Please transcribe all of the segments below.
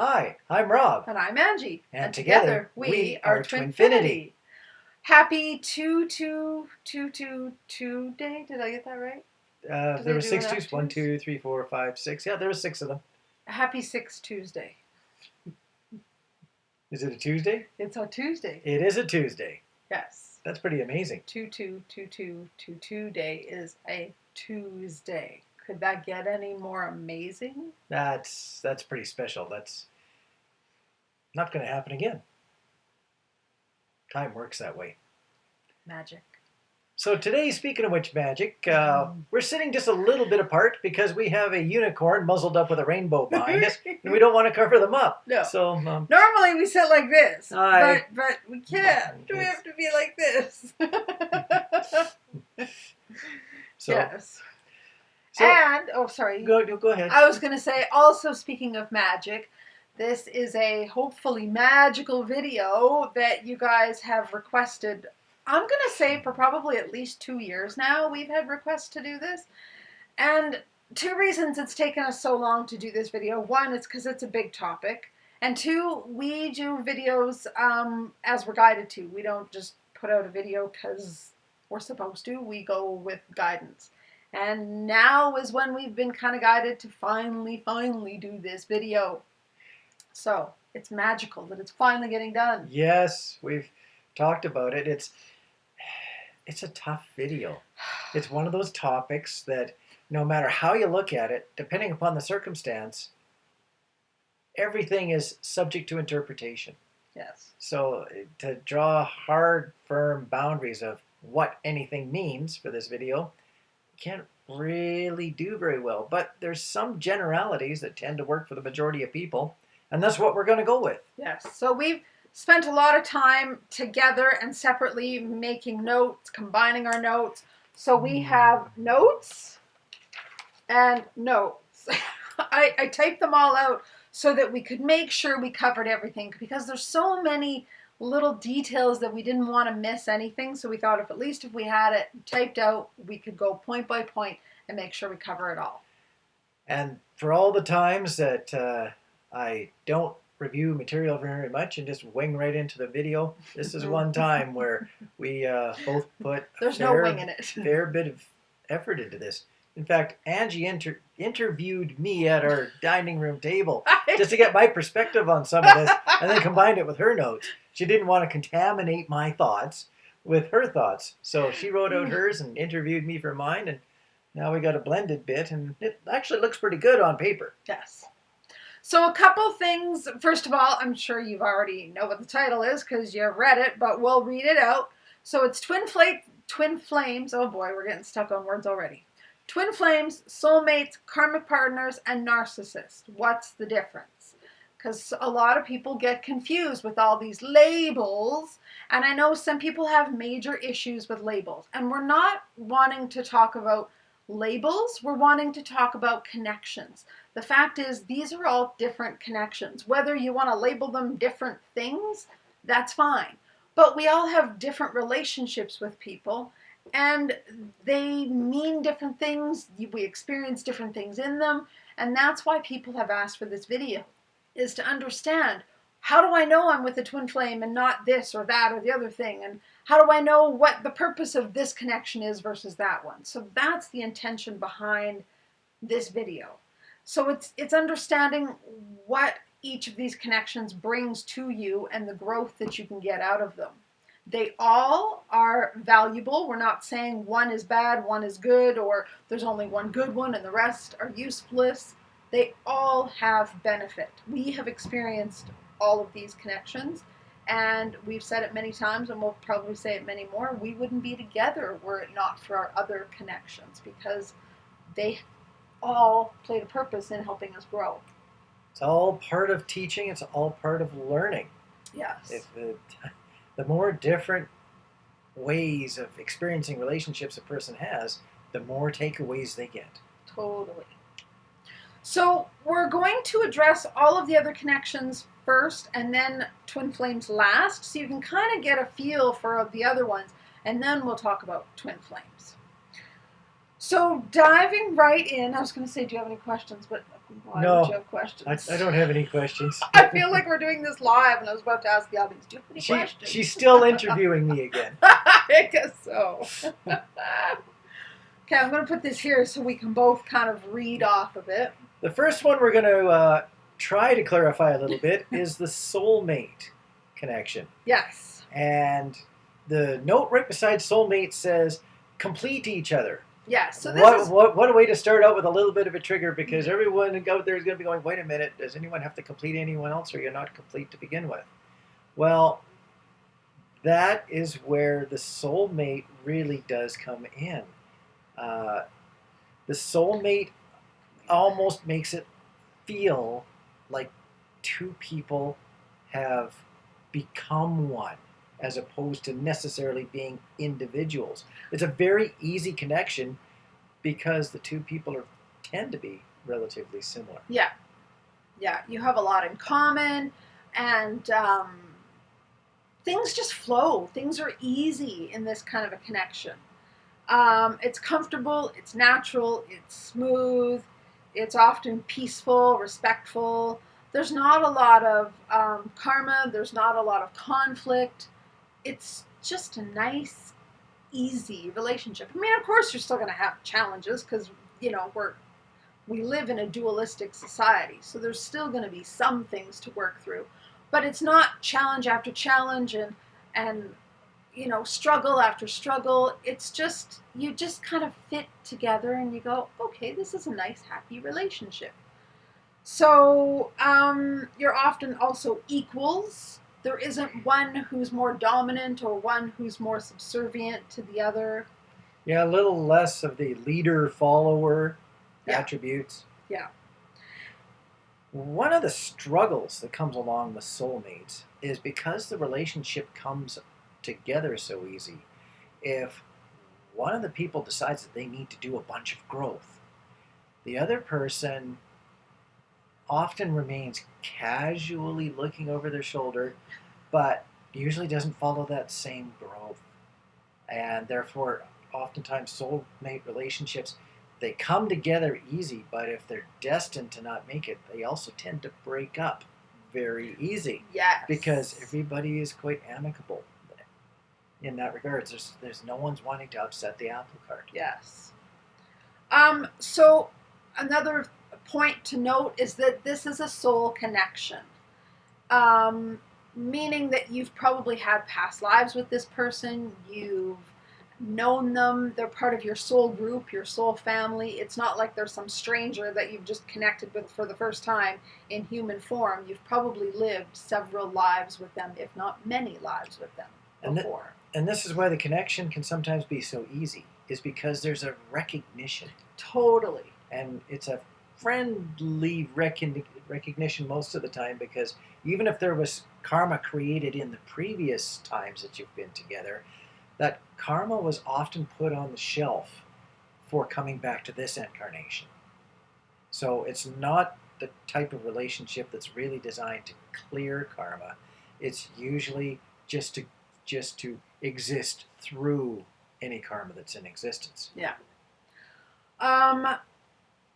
Hi, I'm Rob. And I'm Angie. And together we are TwinFinity. Happy 2-2-2-2-2 day. Did I get that right? There were 6 twos. 1, 2, 3, 4, 5, 6. Yeah, there were 6 of them. Happy 6 Tuesday. Is it a Tuesday? It's a Tuesday. It is a Tuesday. Yes. That's pretty amazing. 2-2-2-2-2-2 day is a Tuesday. Could that get any more amazing? That's pretty special. That's not going to happen again. Time works that way. Magic. So today, speaking of which magic, we're sitting just a little bit apart because we have a unicorn muzzled up with a rainbow behind us, and we don't want to cover them up. No. So normally we sit like this, but we can't. We have to be like this. So, yes. So, and sorry. Go ahead. I was going to say, also speaking of magic, this is a hopefully magical video that you guys have requested. I'm going to say for probably at least 2 years now we've had requests to do this. And 2 reasons it's taken us so long to do this video. 1, it's because it's a big topic. And 2, we do videos as we're guided to. We don't just put out a video because we're supposed to. We go with guidance. And now is when we've been kind of guided to finally do this video. So it's magical that it's finally getting done. Yes, we've talked about it. It's a tough video. It's one of those topics that no matter how you look at it, depending upon the circumstance, everything is subject to interpretation. Yes. So to draw hard, firm boundaries of what anything means for this video, can't really do very well. But there's some generalities that tend to work for the majority of people, and that's what we're going to go with. Yes. So we've spent a lot of time together and separately making notes, combining our notes. So we have notes and notes. I typed them all out so that we could make sure we covered everything, because there's so many little details that we didn't want to miss anything. So we thought if we had it typed out, we could go point by point and make sure we cover it all. And for all the times that I don't review material very much and just wing right into the video, this is one time where we both put no wing in it. fair bit of effort into this. In fact, Angie interviewed me at our dining room table just to get my perspective on some of this, and then combined it with her notes. She didn't want to contaminate my thoughts with her thoughts, so she wrote out hers and interviewed me for mine, and now we got a blended bit, and it actually looks pretty good on paper. Yes. So a couple things. First of all, I'm sure you've already know what the title is because you've read it, but we'll read it out. So it's Twin Flames. Oh boy, we're getting stuck on words already. Twin Flames, Soulmates, Karmic Partners, and Narcissists. What's the difference? Because a lot of people get confused with all these labels, and I know some people have major issues with labels. And we're not wanting to talk about labels, we're wanting to talk about connections. The fact is, these are all different connections. Whether you want to label them different things, that's fine. But we all have different relationships with people, and they mean different things. We experience different things in them, and that's why people have asked for this video, is to understand, how do I know I'm with a twin flame and not this or that or the other thing? And how do I know what the purpose of this connection is versus that one? So that's the intention behind this video. So it's understanding what each of these connections brings to you and the growth that you can get out of them. They all are valuable. We're not saying one is bad, one is good, or there's only one good one and the rest are useless. They all have benefit. We have experienced all of these connections, and we've said it many times, and we'll probably say it many more. We wouldn't be together were it not for our other connections, because they all played a purpose in helping us grow. It's all part of teaching. It's all part of learning. Yes. The more different ways of experiencing relationships a person has, the more takeaways they get. Totally. So we're going to address all of the other connections first and then twin flames last, so you can kind of get a feel for the other ones, and then we'll talk about twin flames. So diving right in, I was going to say, do you have any questions? But of Why No, would you have questions? I don't have any questions. I feel like we're doing this live, and I was about to ask the audience, do you have any questions? She's still interviewing me again. I guess so. Okay, I'm going to put this here so we can both kind of read off of it. The first one we're going to try to clarify a little bit is the soulmate connection. Yes. And the note right beside soulmate says, complete each other. Yes. So this what a way to start out with a little bit of a trigger, because everyone out there is going to be going, wait a minute, does anyone have to complete anyone else, or you're not complete to begin with? Well, that is where the soulmate really does come in. The soulmate almost makes it feel like two people have become one, as opposed to necessarily being individuals. It's a very easy connection because the two people tend to be relatively similar. Yeah. Yeah, you have a lot in common, and things just flow. Things are easy in this kind of a connection. It's comfortable, it's natural, it's smooth, it's often peaceful, respectful. There's not a lot of karma, there's not a lot of conflict. It's just a nice, easy relationship. I mean, of course, you're still going to have challenges because, you know, we live in a dualistic society. So there's still going to be some things to work through. But it's not challenge after challenge and you know, struggle after struggle. It's just, you just kind of fit together and you go, okay, this is a nice, happy relationship. So you're often also equals. There isn't one who's more dominant or one who's more subservient to the other. Yeah, a little less of the leader-follower attributes. Yeah. One of the struggles that comes along with soulmates is because the relationship comes together so easy. If one of the people decides that they need to do a bunch of growth, the other person often remains casually looking over their shoulder, but usually doesn't follow that same growth. And therefore, oftentimes soulmate relationships, they come together easy, but if they're destined to not make it, they also tend to break up very easy. Yes. Because everybody is quite amicable in that regard. There's no one's wanting to upset the apple cart. Yes. So another point to note is that this is a soul connection, meaning that you've probably had past lives with this person, you've known them, they're part of your soul group, your soul family. It's not like there's some stranger that you've just connected with for the first time in human form. You've probably lived several lives with them, if not many lives with them before. And this is why the connection can sometimes be so easy, is because there's a recognition. Totally. And it's a friendly recognition most of the time, because even if there was karma created in the previous times that you've been together, that karma was often put on the shelf for coming back to this incarnation. So it's not the type of relationship that's really designed to clear karma. It's usually just to exist through any karma that's in existence. Yeah.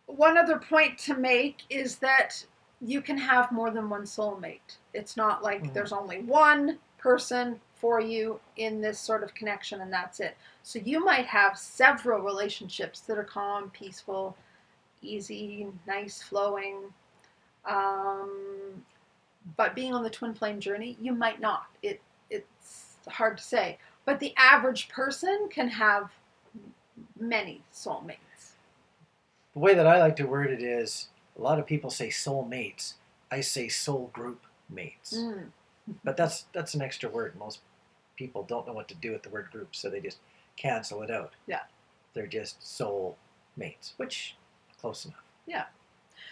One other point to make is that you can have more than one soulmate. It's not like there's only one person for you in this sort of connection and that's it. So you might have several relationships that are calm, peaceful, easy, nice, flowing. But being on the twin flame journey, you might not. It's hard to say. But the average person can have many soulmates. The way that I like to word it is, a lot of people say soulmates. I say soul group mates. But that's an extra word. Most people don't know what to do with the word group, so they just cancel it out. Yeah. They're just soul mates, which close enough. Yeah.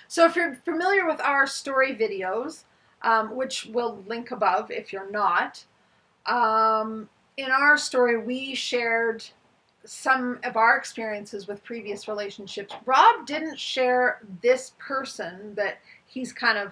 So if you're familiar with our story videos, which we'll link above if you're not, in our story we shared some of our experiences with previous relationships. Rob didn't share this person that he's kind of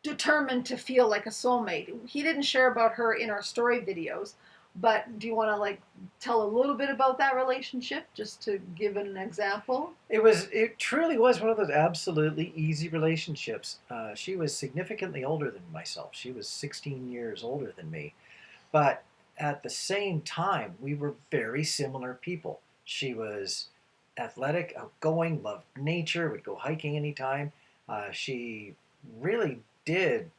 determined to feel like a soulmate. He didn't share about her in our story videos, But do you want to like tell a little bit about that relationship just to give an example? It truly was one of those absolutely easy relationships. She was significantly older than myself. She was 16 years older than me. But at the same time, we were very similar people. She was athletic, outgoing, loved nature, would go hiking anytime. She really did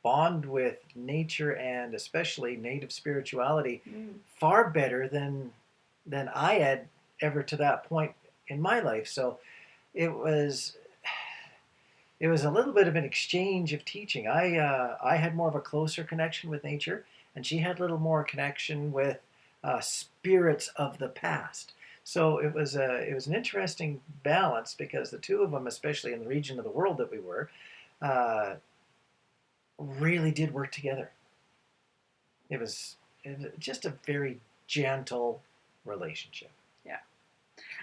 bond with nature and especially native spirituality far better than I had ever to that point in my life. So it was it was a little bit of an exchange of teaching. I had more of a closer connection with nature, and she had a little more connection with spirits of the past. So it was an interesting balance because the two of them, especially in the region of the world that we were, uh, really did work together. It was just a very gentle relationship. Yeah.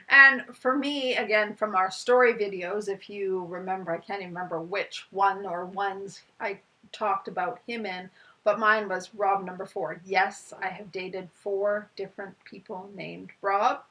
And for me, again, from our story videos, if you remember, I can't even remember which one or ones I talked about him in, but mine was Rob number 4. Yes, I have dated 4 different people named Rob.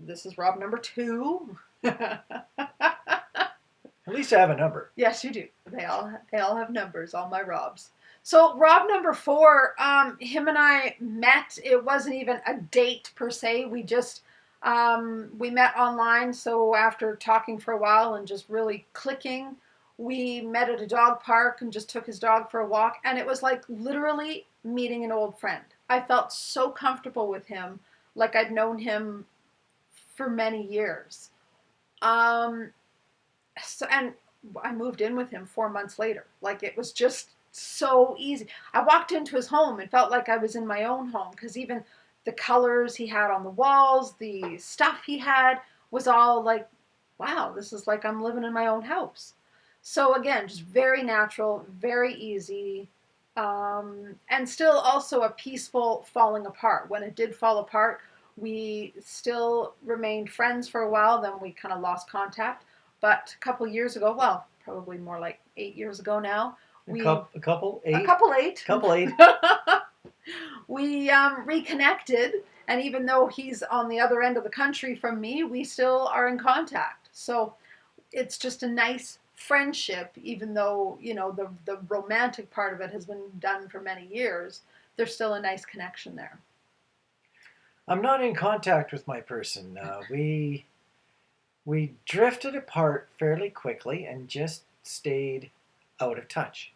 This is Rob number 2. At least I have a number. Yes, you do. They all have numbers, all my Robs. So Rob number 4, him and I met. It wasn't even a date per se. We just we met online. So after talking for a while and just really clicking, we met at a dog park and just took his dog for a walk. And it was like literally meeting an old friend. I felt so comfortable with him, like I'd known him for many years. And I moved in with him 4 months later. Like it was just so easy. I walked into his home and felt like I was in my own home because even the colors he had on the walls, the stuff he had was all like, wow, this is like I'm living in my own house. So again, just very natural, very easy, and still also a peaceful falling apart. When it did fall apart, we still remained friends for a while. Then we kind of lost contact. But a couple years ago, well, probably more like 8 years ago now, A couple 8. A couple 8. Couple 8. We reconnected, and even though he's on the other end of the country from me, we still are in contact. So it's just a nice friendship, even though, you know, the romantic part of it has been done for many years. There's still a nice connection there. I'm not in contact with my person. We drifted apart fairly quickly and just stayed out of touch.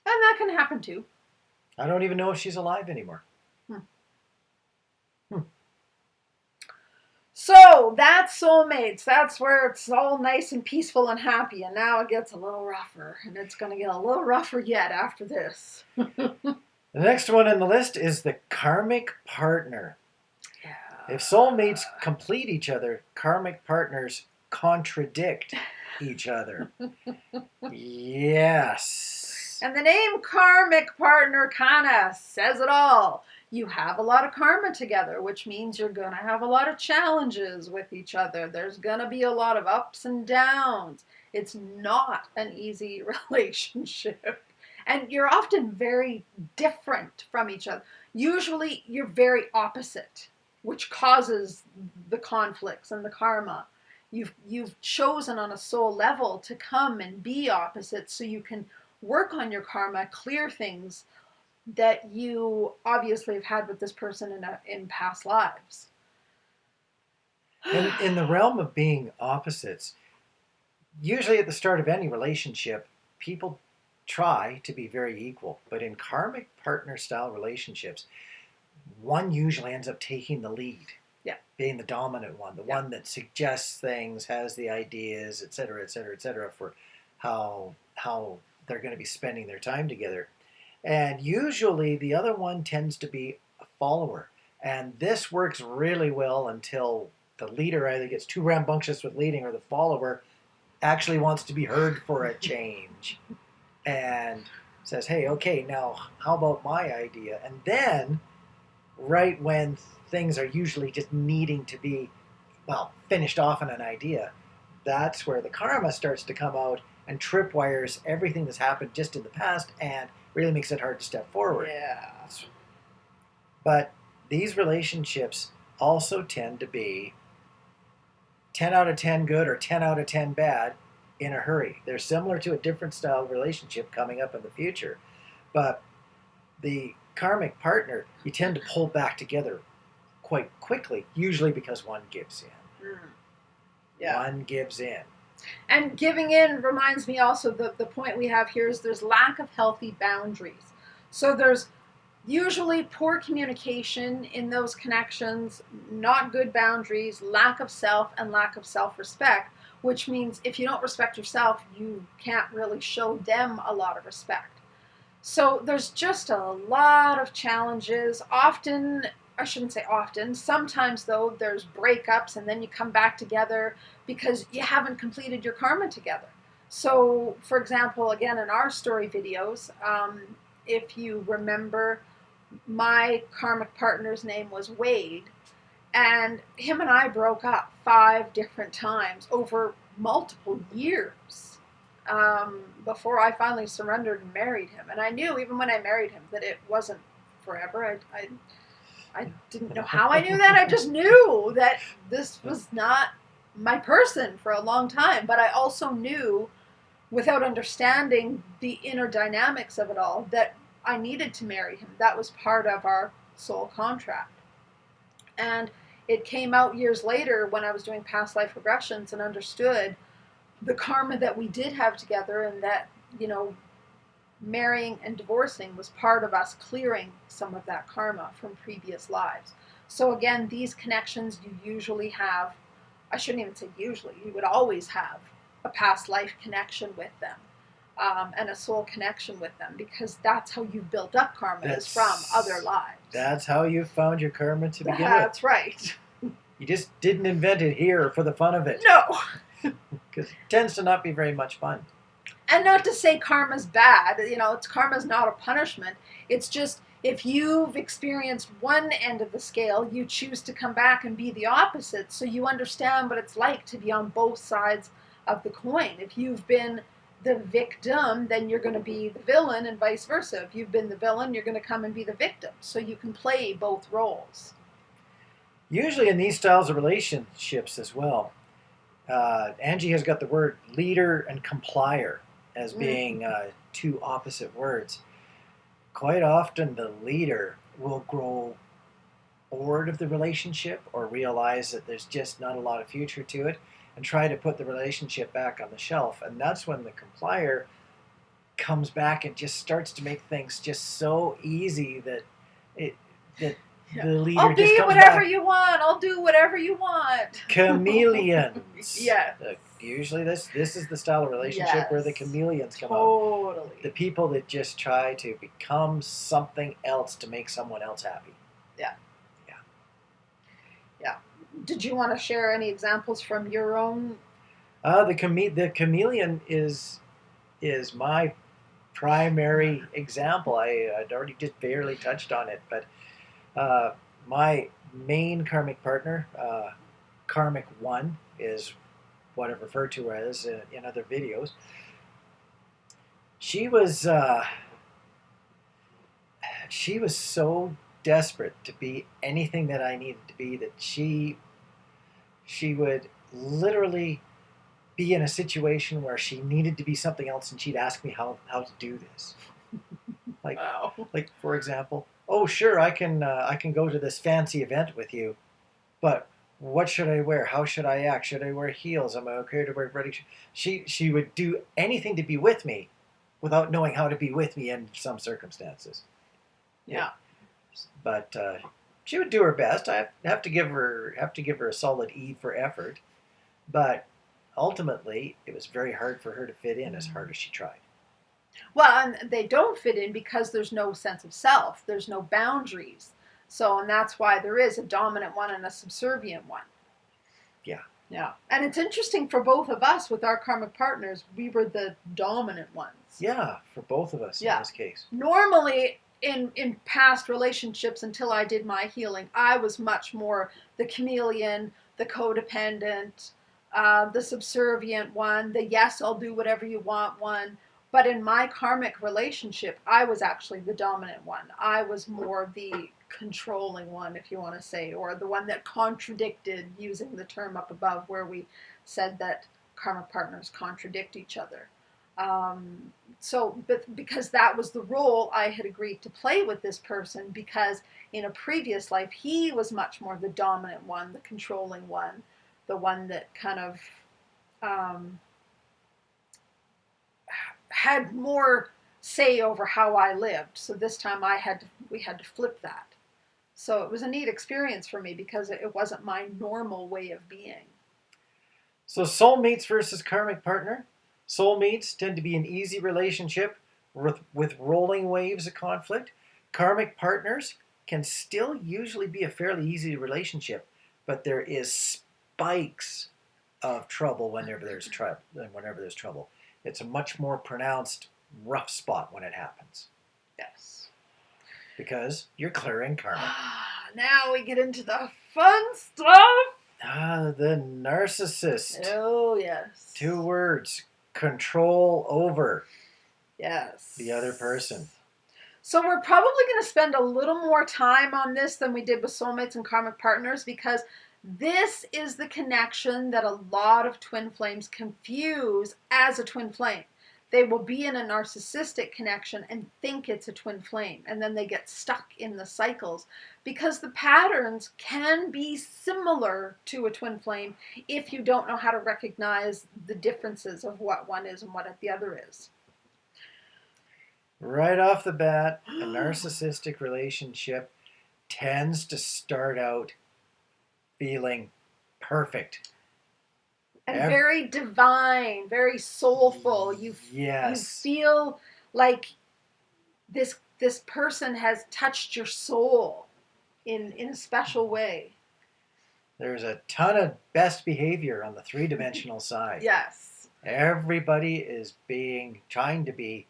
And that can happen too. I don't even know if she's alive anymore. So that's soulmates. That's where it's all nice and peaceful and happy. And now it gets a little rougher. And it's going to get a little rougher yet after this. The next one on the list is the karmic partner. Yeah. If soulmates complete each other, karmic partners contradict each other. Yes. And the name karmic partner kind of says it all. You have a lot of karma together, which means you're going to have a lot of challenges with each other. There's going to be a lot of ups and downs. It's not an easy relationship. And you're often very different from each other. Usually you're very opposite, which causes the conflicts and the karma. You've chosen on a soul level to come and be opposite so you can work on your karma, clear things that you obviously have had with this person in past lives. In the realm of being opposites, usually at the start of any relationship, people try to be very equal. But in karmic partner style relationships, one usually ends up taking the lead. Yeah. Being the dominant one, the one that suggests things, has the ideas, etc., etc., etc., for how they're going to be spending their time together. And usually the other one tends to be a follower. And this works really well until the leader either gets too rambunctious with leading or the follower actually wants to be heard for a change and says, hey, okay, now how about my idea? And then right when things are usually just needing to be, well, finished off on an idea, that's where the karma starts to come out and tripwires everything that's happened just in the past and really makes it hard to step forward. Yeah. But these relationships also tend to be 10 out of 10 good or 10 out of 10 bad in a hurry. They're similar to a different style of relationship coming up in the future. But the karmic partner, you tend to pull back together quite quickly, usually because one gives in. Mm. Yeah. One gives in. And giving in reminds me also the point we have here is there's lack of healthy boundaries. So there's usually poor communication in those connections, not good boundaries, lack of self, and lack of self-respect, which means if you don't respect yourself, you can't really show them a lot of respect. So there's just a lot of challenges. Often, I shouldn't say often, sometimes though, there's breakups and then you come back together because you haven't completed your karma together. So, for example, again, in our story videos, if you remember, my karmic partner's name was Wade, and him and I broke up 5 different times over multiple years before I finally surrendered and married him. And I knew, even when I married him, that it wasn't forever. I didn't know how I knew that. I just knew that this was not my person for a long time. But I also knew, without understanding the inner dynamics of it all, that I needed to marry him. That was part of our soul contract. And it came out years later when I was doing past life regressions and understood the karma that we did have together, and that, you know, marrying and divorcing was part of us clearing some of that karma from previous lives. So again, these connections, you usually have, I shouldn't even say usually, you would always have a past life connection with them. And a soul connection with them, because that's how you've built up karma, is from other lives. That's how you found your karma to begin with. That's right. You just didn't invent it here for the fun of it. No. Because it tends to not be very much fun. And not to say karma's bad. You know, karma's not a punishment. It's just, if you've experienced one end of the scale, you choose to come back and be the opposite, so you understand what it's like to be on both sides of the coin. If you've been the victim, then you're going to be the villain, and vice versa. If you've been the villain, you're going to come and be the victim. So you can play both roles. Usually in these styles of relationships as well, Angie has got the word leader and complier as being 2 opposite words. Quite often the leader will grow bored of the relationship or realize that there's just not a lot of future to it, and try to put the relationship back on the shelf. And that's when the complier comes back and just starts to make things just so easy that the leader I'll just be comes whatever back. you want. I'll do whatever you want. Chameleons. Yeah. Usually this is the style of relationship where the chameleons come out. Totally. The people that just try to become something else to make someone else happy. Yeah. Did you want to share any examples from your own? The chameleon is my primary example. I'd already just barely touched on it, but my main karmic partner, Karmic 1, is what I've referred to as in other videos. She was so desperate to be anything that I needed to be that she would literally be in a situation where she needed to be something else, and she'd ask me how to do this. Like, Wow. like for example, oh sure, I can go to this fancy event with you, but what should I wear? How should I act? Should I wear heels? Am I okay to wear ready? She would do anything to be with me, without knowing how to be with me in some circumstances. Yeah. But she would do her best. I have to give her a solid E for effort. But ultimately, it was very hard for her to fit in, as hard as she tried. Well, and they don't fit in because there's no sense of self. There's no boundaries. So, and that's why there is a dominant one and a subservient one. Yeah. And it's interesting for both of us with our karmic partners, we were the dominant ones. Yeah, for both of us in this case. Normally, in past relationships, until I did my healing, I was much more the chameleon, the codependent, the subservient one, the yes, I'll do whatever you want one, But in my karmic relationship, I was actually the dominant one. I was more the controlling one, if you want to say, or the one that contradicted, using the term up above where we said that karmic partners contradict each other. But because that was the role I had agreed to play with this person, because in a previous life, he was much more the dominant one, the controlling one, the one that kind of had more say over how I lived. So this time we had to flip that. So it was a neat experience for me because it wasn't my normal way of being. So soulmates versus karmic partner. Soulmates tend to be an easy relationship with rolling waves of conflict. Karmic partners can still usually be a fairly easy relationship, but there is spikes of trouble whenever there's trouble. It's a much more pronounced rough spot when it happens. Yes. Because you're clearing karma. Now we get into the fun stuff. The narcissist. Oh, yes. 2 words. Control over. Yes. The other person. So we're probably going to spend a little more time on this than we did with soulmates and karmic partners, because this is the connection that a lot of twin flames confuse as a twin flame. They will be in a narcissistic connection and think it's a twin flame, and then they get stuck in the cycles because the patterns can be similar to a twin flame if you don't know how to recognize the differences of what one is and what the other is. Right off the bat, a narcissistic relationship tends to start out feeling perfect. And very divine, very soulful. You feel like this person has touched your soul in a special way. There's a ton of best behavior on the 3-dimensional side. Yes. Everybody is trying to be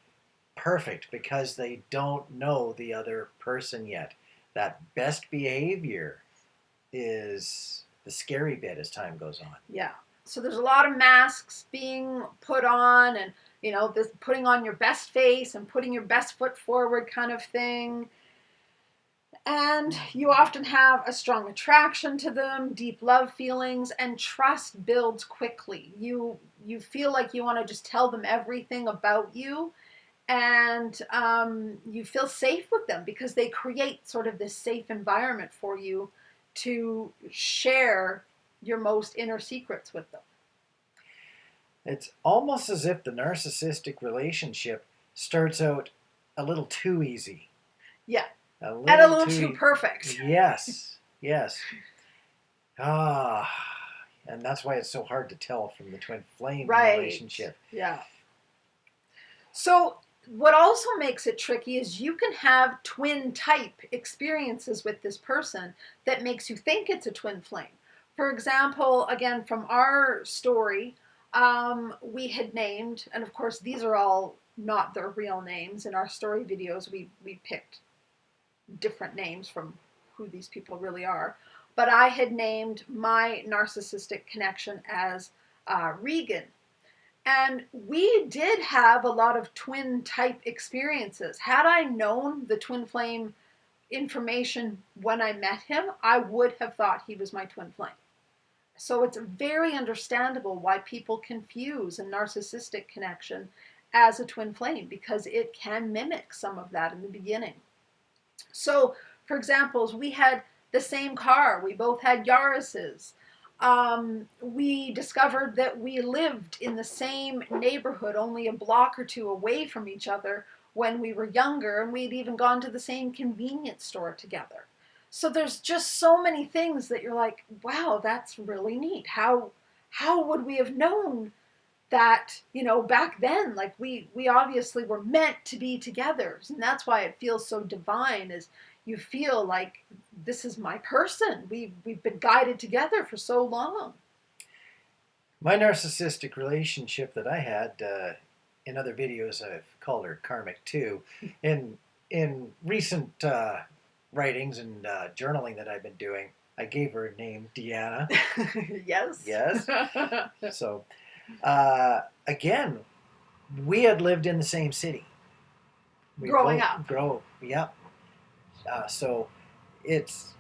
perfect because they don't know the other person yet. That best behavior is the scary bit as time goes on. Yeah. So there's a lot of masks being put on, and this putting on your best face and putting your best foot forward kind of thing. And you often have a strong attraction to them, deep love feelings, and trust builds quickly. You feel like you want to just tell them everything about you, and you feel safe with them because they create sort of this safe environment for you to share your most inner secrets with them. It's almost as if the narcissistic relationship starts out a little too easy. Yeah. A little too perfect. Yes. And that's why it's so hard to tell from the twin flame relationship. Yeah. So what also makes it tricky is you can have twin type experiences with this person that makes you think it's a twin flame. For example, again, from our story, we had named, and of course these are all not their real names. In our story videos, we picked different names from who these people really are. But I had named my narcissistic connection as Regan. And we did have a lot of twin type experiences. Had I known the twin flame information when I met him, I would have thought he was my twin flame. So it's very understandable why people confuse a narcissistic connection as a twin flame, because it can mimic some of that in the beginning. So, for example, we had the same car. We both had Yaris's. We discovered that we lived in the same neighborhood, only a block or 2 away from each other when we were younger, and we'd even gone to the same convenience store together. So there's just so many things that you're like, wow, that's really neat. How would we have known that, back then? Like we obviously were meant to be together. And that's why it feels so divine, is you feel like this is my person. We've been guided together for so long. My narcissistic relationship that I had, in other videos I've called her Karmic too. In recent writings and journaling that I've been doing, I gave her a name, Deanna. Yes. Yes. So, again, we had lived in the same city. Growing up. Yep. So it's,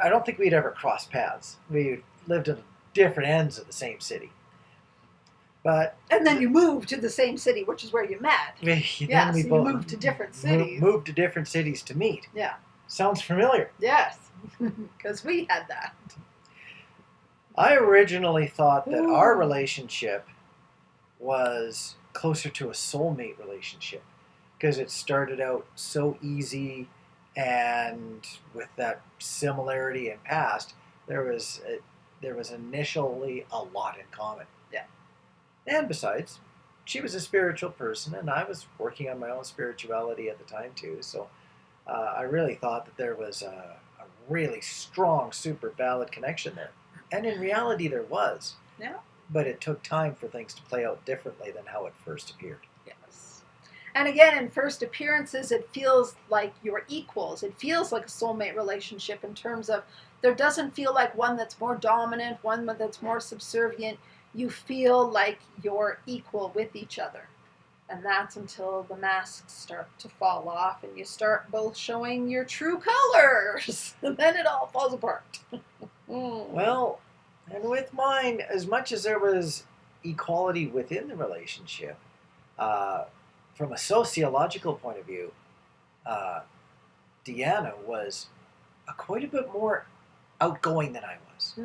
I don't think we'd ever crossed paths. We lived at different ends of the same city. But and then you moved to the same city, which is where you met. then we so both you moved to different cities. Moved to different cities to meet. Yeah. Sounds familiar. Yes, because we had that. I originally thought that our relationship was closer to a soulmate relationship because it started out so easy, and with that similarity in past, there was initially a lot in common. Yeah. And besides, she was a spiritual person, and I was working on my own spirituality at the time too. So I really thought that there was a really strong, super valid connection there. And in reality, there was. Yeah. But it took time for things to play out differently than how it first appeared. Yes. And again, in first appearances, it feels like you're equals. It feels like a soulmate relationship in terms of there doesn't feel like one that's more dominant, one that's more subservient. You feel like you're equal with each other. And that's until the masks start to fall off and you start both showing your true colors. And then it all falls apart. Well, and with mine, as much as there was equality within the relationship, from a sociological point of view, Deanna was quite a bit more outgoing than I was.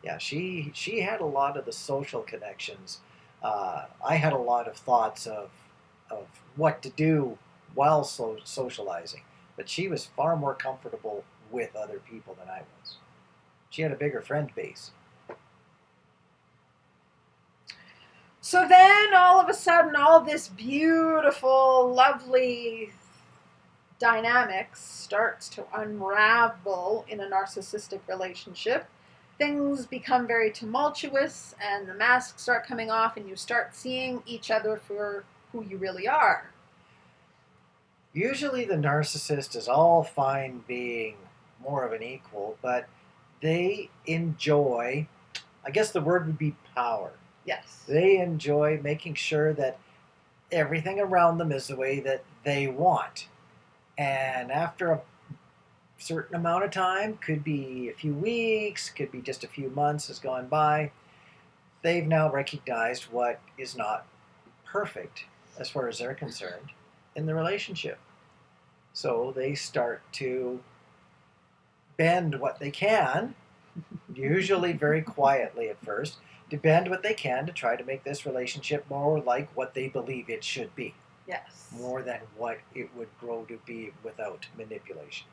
Yeah, she had a lot of the social connections. I had a lot of thoughts of what to do while socializing, but she was far more comfortable with other people than I was. She had a bigger friend base. So then all of a sudden, all this beautiful, lovely dynamics starts to unravel in a narcissistic relationship. Things become very tumultuous and the masks start coming off and you start seeing each other for who you really are. Usually the narcissist is all fine being more of an equal, but they enjoy, I guess the word would be power. Yes. They enjoy making sure that everything around them is the way that they want. And after a certain amount of time, could be a few weeks, could be just a few months has gone by, they've now recognized what is not perfect as far as they're concerned in the relationship. So they start to bend what they can, usually very quietly at first, to bend what they can to try to make this relationship more like what they believe it should be. Yes. More than what it would grow to be without manipulation.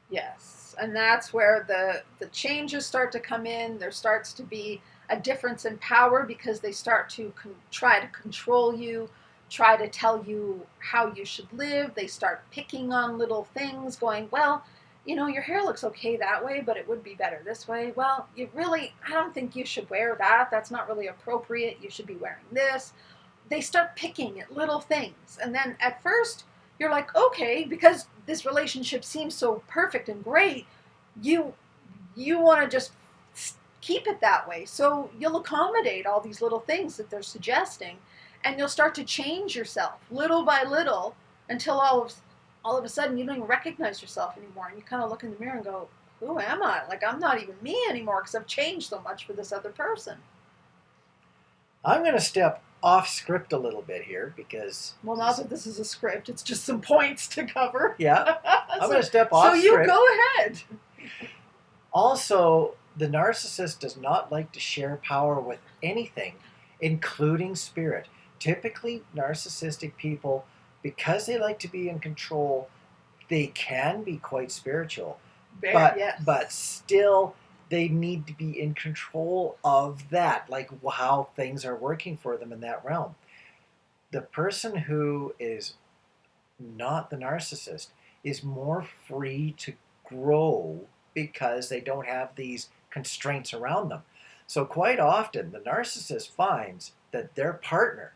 Yes. And that's where the changes start to come in. There starts to be a difference in power because they start to try to control you, try to tell you how you should live. They start picking on little things, going, well, you know, your hair looks okay that way, but it would be better this way. Well, I don't think you should wear that. That's not really appropriate. You should be wearing this. They start picking at little things. And then at first, you're like, okay, because this relationship seems so perfect and great, you want to just keep it that way. So you'll accommodate all these little things that they're suggesting, and you'll start to change yourself little by little until all of a sudden you don't even recognize yourself anymore. And you kind of look in the mirror and go, who am I? Like, I'm not even me anymore because I've changed so much for this other person. I'm going to step off script a little bit here because... Well, not that this is a script. It's just some points to cover. Yeah. I'm going to step off script. So you go ahead. Also, the narcissist does not like to share power with anything, including spirit. Typically, narcissistic people, because they like to be in control, they can be quite spiritual. But still, they need to be in control of that, like how things are working for them in that realm. The person who is not the narcissist is more free to grow because they don't have these constraints around them. So quite often, the narcissist finds that their partner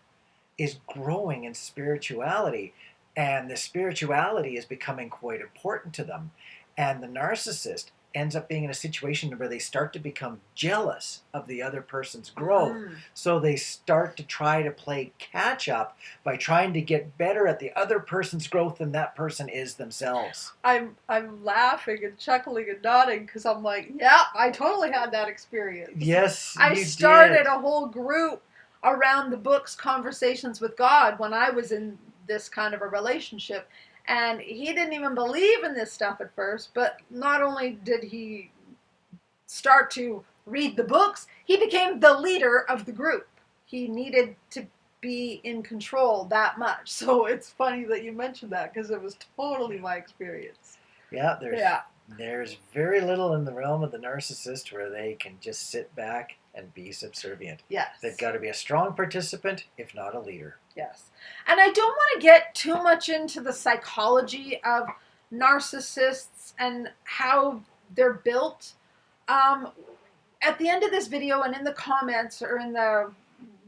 is growing in spirituality, and the spirituality is becoming quite important to them. And the narcissist ends up being in a situation where they start to become jealous of the other person's growth. So they start to try to play catch up by trying to get better at the other person's growth than that person is themselves. I'm laughing and chuckling and nodding because I'm like, yeah, I totally had that experience. Yes, I you started did. a whole group around the book's Conversations with God when I was in this kind of a relationship. And he didn't even believe in this stuff at first, but not only did he start to read the books, he became the leader of the group. He needed to be in control that much. So it's funny that you mentioned that because it was totally my experience. Yeah, there's very little in the realm of the narcissist where they can just sit back and be subservient. Yes. They've got to be a strong participant, if not a leader. Yes. And I don't want to get too much into the psychology of narcissists and how they're built. At the end of this video and in the comments or in the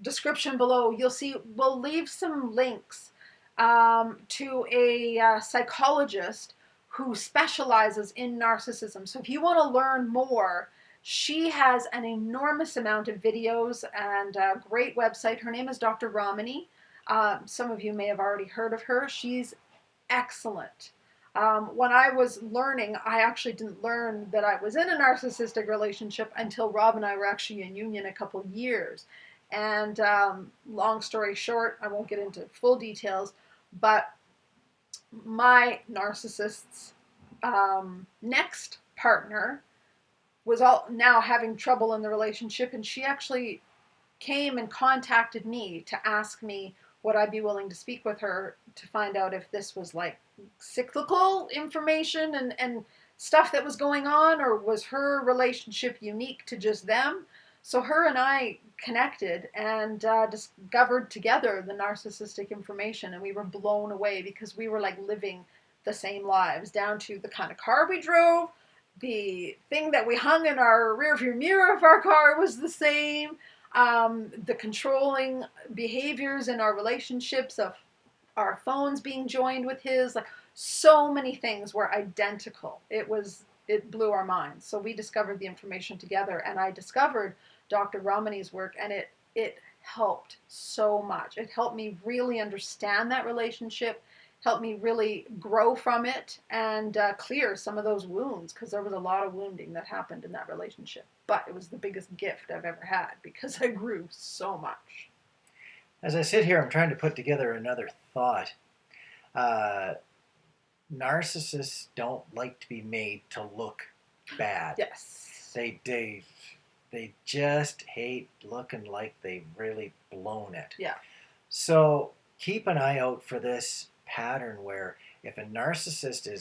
description below, you'll see we'll leave some links to a psychologist who specializes in narcissism. So if you want to learn more, she has an enormous amount of videos and a great website. Her name is Dr. Ramani. Some of you may have already heard of her. She's excellent. When I was learning, I actually didn't learn that I was in a narcissistic relationship until Rob and I were actually in union a couple years. And long story short, I won't get into full details, but my narcissist's next partner was now having trouble in the relationship, and she actually came and contacted me to ask me would I be willing to speak with her to find out if this was like cyclical information and stuff that was going on, or was her relationship unique to just them. So her and I connected and discovered together the narcissistic information, and we were blown away because we were like living the same lives, down to the kind of car we drove. The thing that we hung in our rearview mirror of our car was the same. The controlling behaviors in our relationships of our phones being joined with his, like so many things were identical. It blew our minds. So we discovered the information together, and I discovered Dr. Ramani's work, and it helped so much. It helped me really understand that relationship, helped me really grow from it, and clear some of those wounds, because there was a lot of wounding that happened in that relationship. But it was the biggest gift I've ever had because I grew so much. As I sit here, I'm trying to put together another thought. Narcissists don't like to be made to look bad. Yes. They just hate looking like they've really blown it. Yeah. So keep an eye out for this pattern where if a narcissist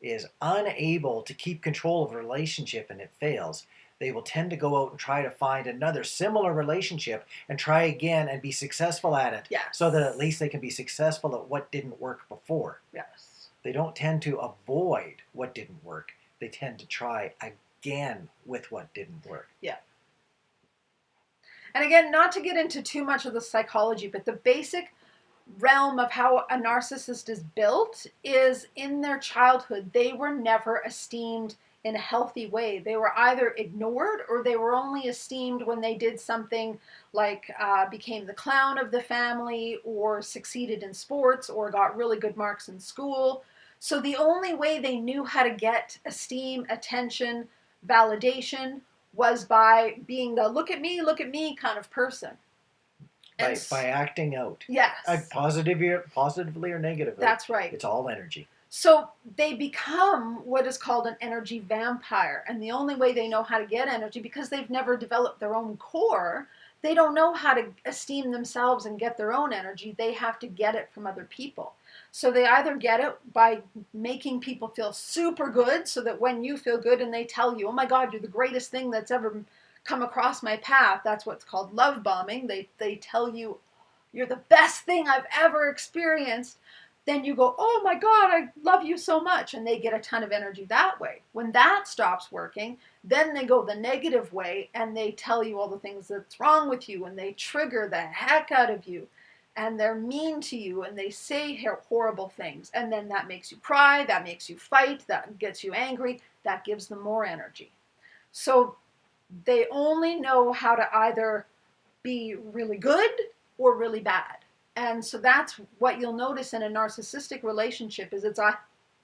is unable to keep control of a relationship and it fails, they will tend to go out and try to find another similar relationship and try again and be successful at it. Yes. So that at least they can be successful at what didn't work before. Yes. They don't tend to avoid what didn't work. They tend to try again with what didn't work. Yeah. And again, not to get into too much of the psychology, but the basic realm of how a narcissist is built is in their childhood. They were never esteemed in a healthy way. They were either ignored, or they were only esteemed when they did something like became the clown of the family, or succeeded in sports, or got really good marks in school. So the only way they knew how to get esteem, attention, validation was by being the look at me kind of person. By acting out. Yes. Positively or negatively. That's right. It's all energy. So they become what is called an energy vampire. And the only way they know how to get energy, because they've never developed their own core, they don't know how to esteem themselves and get their own energy. They have to get it from other people. So they either get it by making people feel super good, so that when you feel good and they tell you, oh my God, you're the greatest thing that's ever come across my path. That's what's called love bombing. They tell you, you're the best thing I've ever experienced. Then you go, oh my God, I love you so much. And they get a ton of energy that way. When that stops working, then they go the negative way and they tell you all the things that's wrong with you, and they trigger the heck out of you. and they're mean to you and they say horrible things, and then that makes you cry, that makes you fight, that gets you angry, that gives them more energy. So they only know how to either be really good or really bad. And so that's what you'll notice in a narcissistic relationship, is it's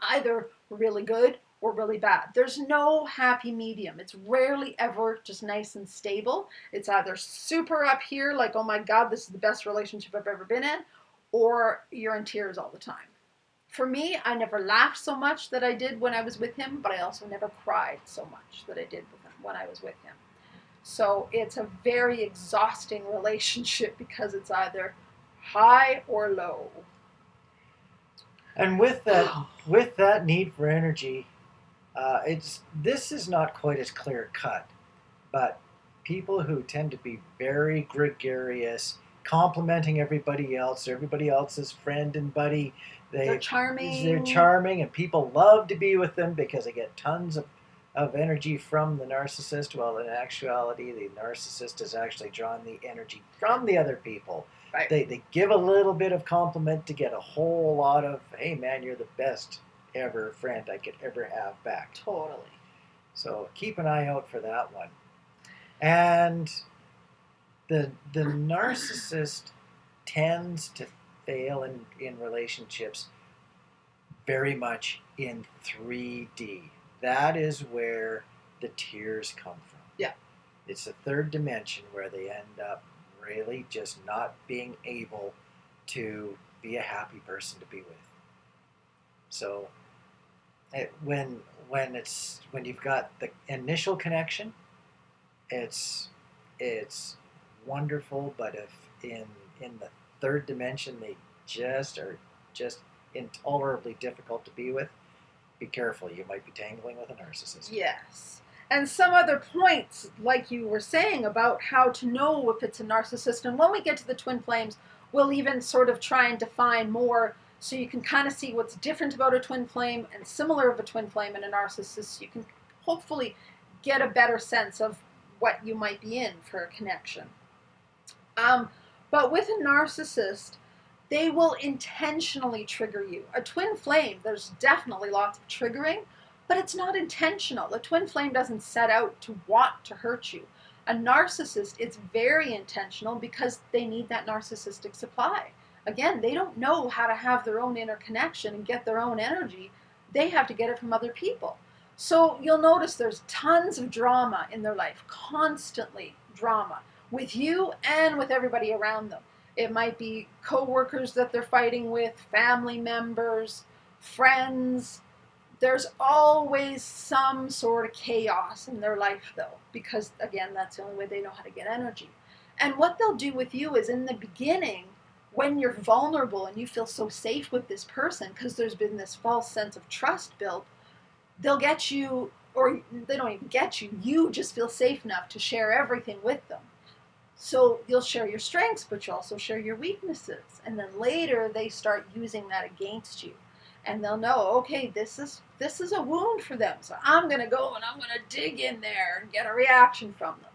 either really good or really bad. There's no happy medium. It's rarely ever just nice and stable. It's either super up here, like, oh my God, this is the best relationship I've ever been in, or you're in tears all the time. For me, I never laughed so much that I did when I was with him, but I also never cried so much that I did with him when I was with him. So it's a very exhausting relationship because it's either high or low. And with that need for energy, this is not quite as clear cut, but people who tend to be very gregarious, complimenting everybody else's friend and buddy. They're charming. They're charming, and people love to be with them because they get tons of energy from the narcissist. Well, in actuality, the narcissist has actually drawn the energy from the other people. Right. They give a little bit of compliment to get a whole lot of, hey man, you're the best ever friend I could ever have back. Totally. So keep an eye out for that one. And the narcissist tends to fail in relationships very much in 3D. That is where the tears come from. Yeah. It's the third dimension where they end up really just not being able to be a happy person to be with. So when you've got the initial connection, it's wonderful, but if in the third dimension they are just intolerably difficult to be with, be careful, you might be tangling with a narcissist. Yes. And some other points, like you were saying, about how to know if it's a narcissist. And when we get to the twin flames, we'll even sort of try and define more, so you can kind of see what's different about a twin flame and similar of a twin flame and a narcissist. You can hopefully get a better sense of what you might be in for a connection. But with a narcissist, they will intentionally trigger you. A twin flame, there's definitely lots of triggering, but it's not intentional. A twin flame doesn't set out to want to hurt you. A narcissist, it's very intentional because they need that narcissistic supply. Again, they don't know how to have their own inner connection and get their own energy. They have to get it from other people. So you'll notice there's tons of drama in their life, constantly drama, with you and with everybody around them. It might be co-workers that they're fighting with, family members, friends. There's always some sort of chaos in their life, though, because, again, that's the only way they know how to get energy. And what they'll do with you is, in the beginning, when you're vulnerable and you feel so safe with this person, because there's been this false sense of trust built, they'll get you, or they don't even get you, you just feel safe enough to share everything with them. So you'll share your strengths, but you also share your weaknesses. And then later they start using that against you. And they'll know, okay, this is a wound for them. So I'm going to go and I'm going to dig in there and get a reaction from them.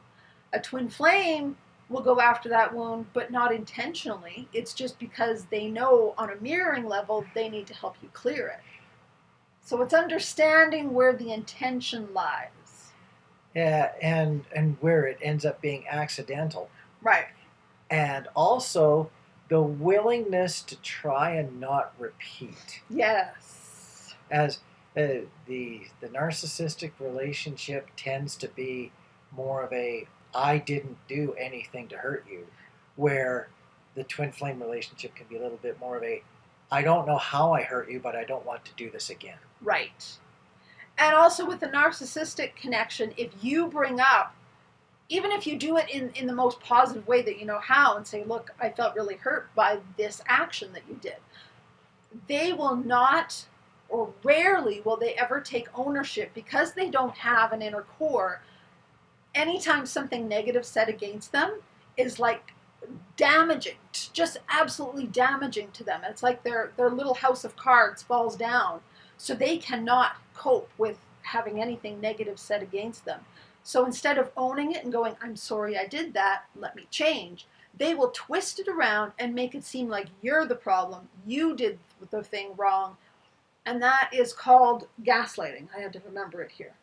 A twin flame will go after that wound, but not intentionally. It's just because they know on a mirroring level they need to help you clear it. So it's understanding where the intention lies. Yeah, and where it ends up being accidental. Right. And also the willingness to try and not repeat. Yes. As the narcissistic relationship tends to be more of a I didn't do anything to hurt you, where the twin flame relationship can be a little bit more of a I don't know how I hurt you, but I don't want to do this again. Right. And also with the narcissistic connection, if you bring up, even if you do it in the most positive way that you know how, and say, look, I felt really hurt by this action that you did, they will not, or rarely will they ever take ownership, because they don't have an inner core. Anytime something negative said against them is like damaging, just absolutely damaging to them. It's like their little house of cards falls down, so they cannot cope with having anything negative said against them. So instead of owning it and going, I'm sorry I did that, let me change, they will twist it around and make it seem like you're the problem. You did the thing wrong. And that is called gaslighting. I had to remember it here.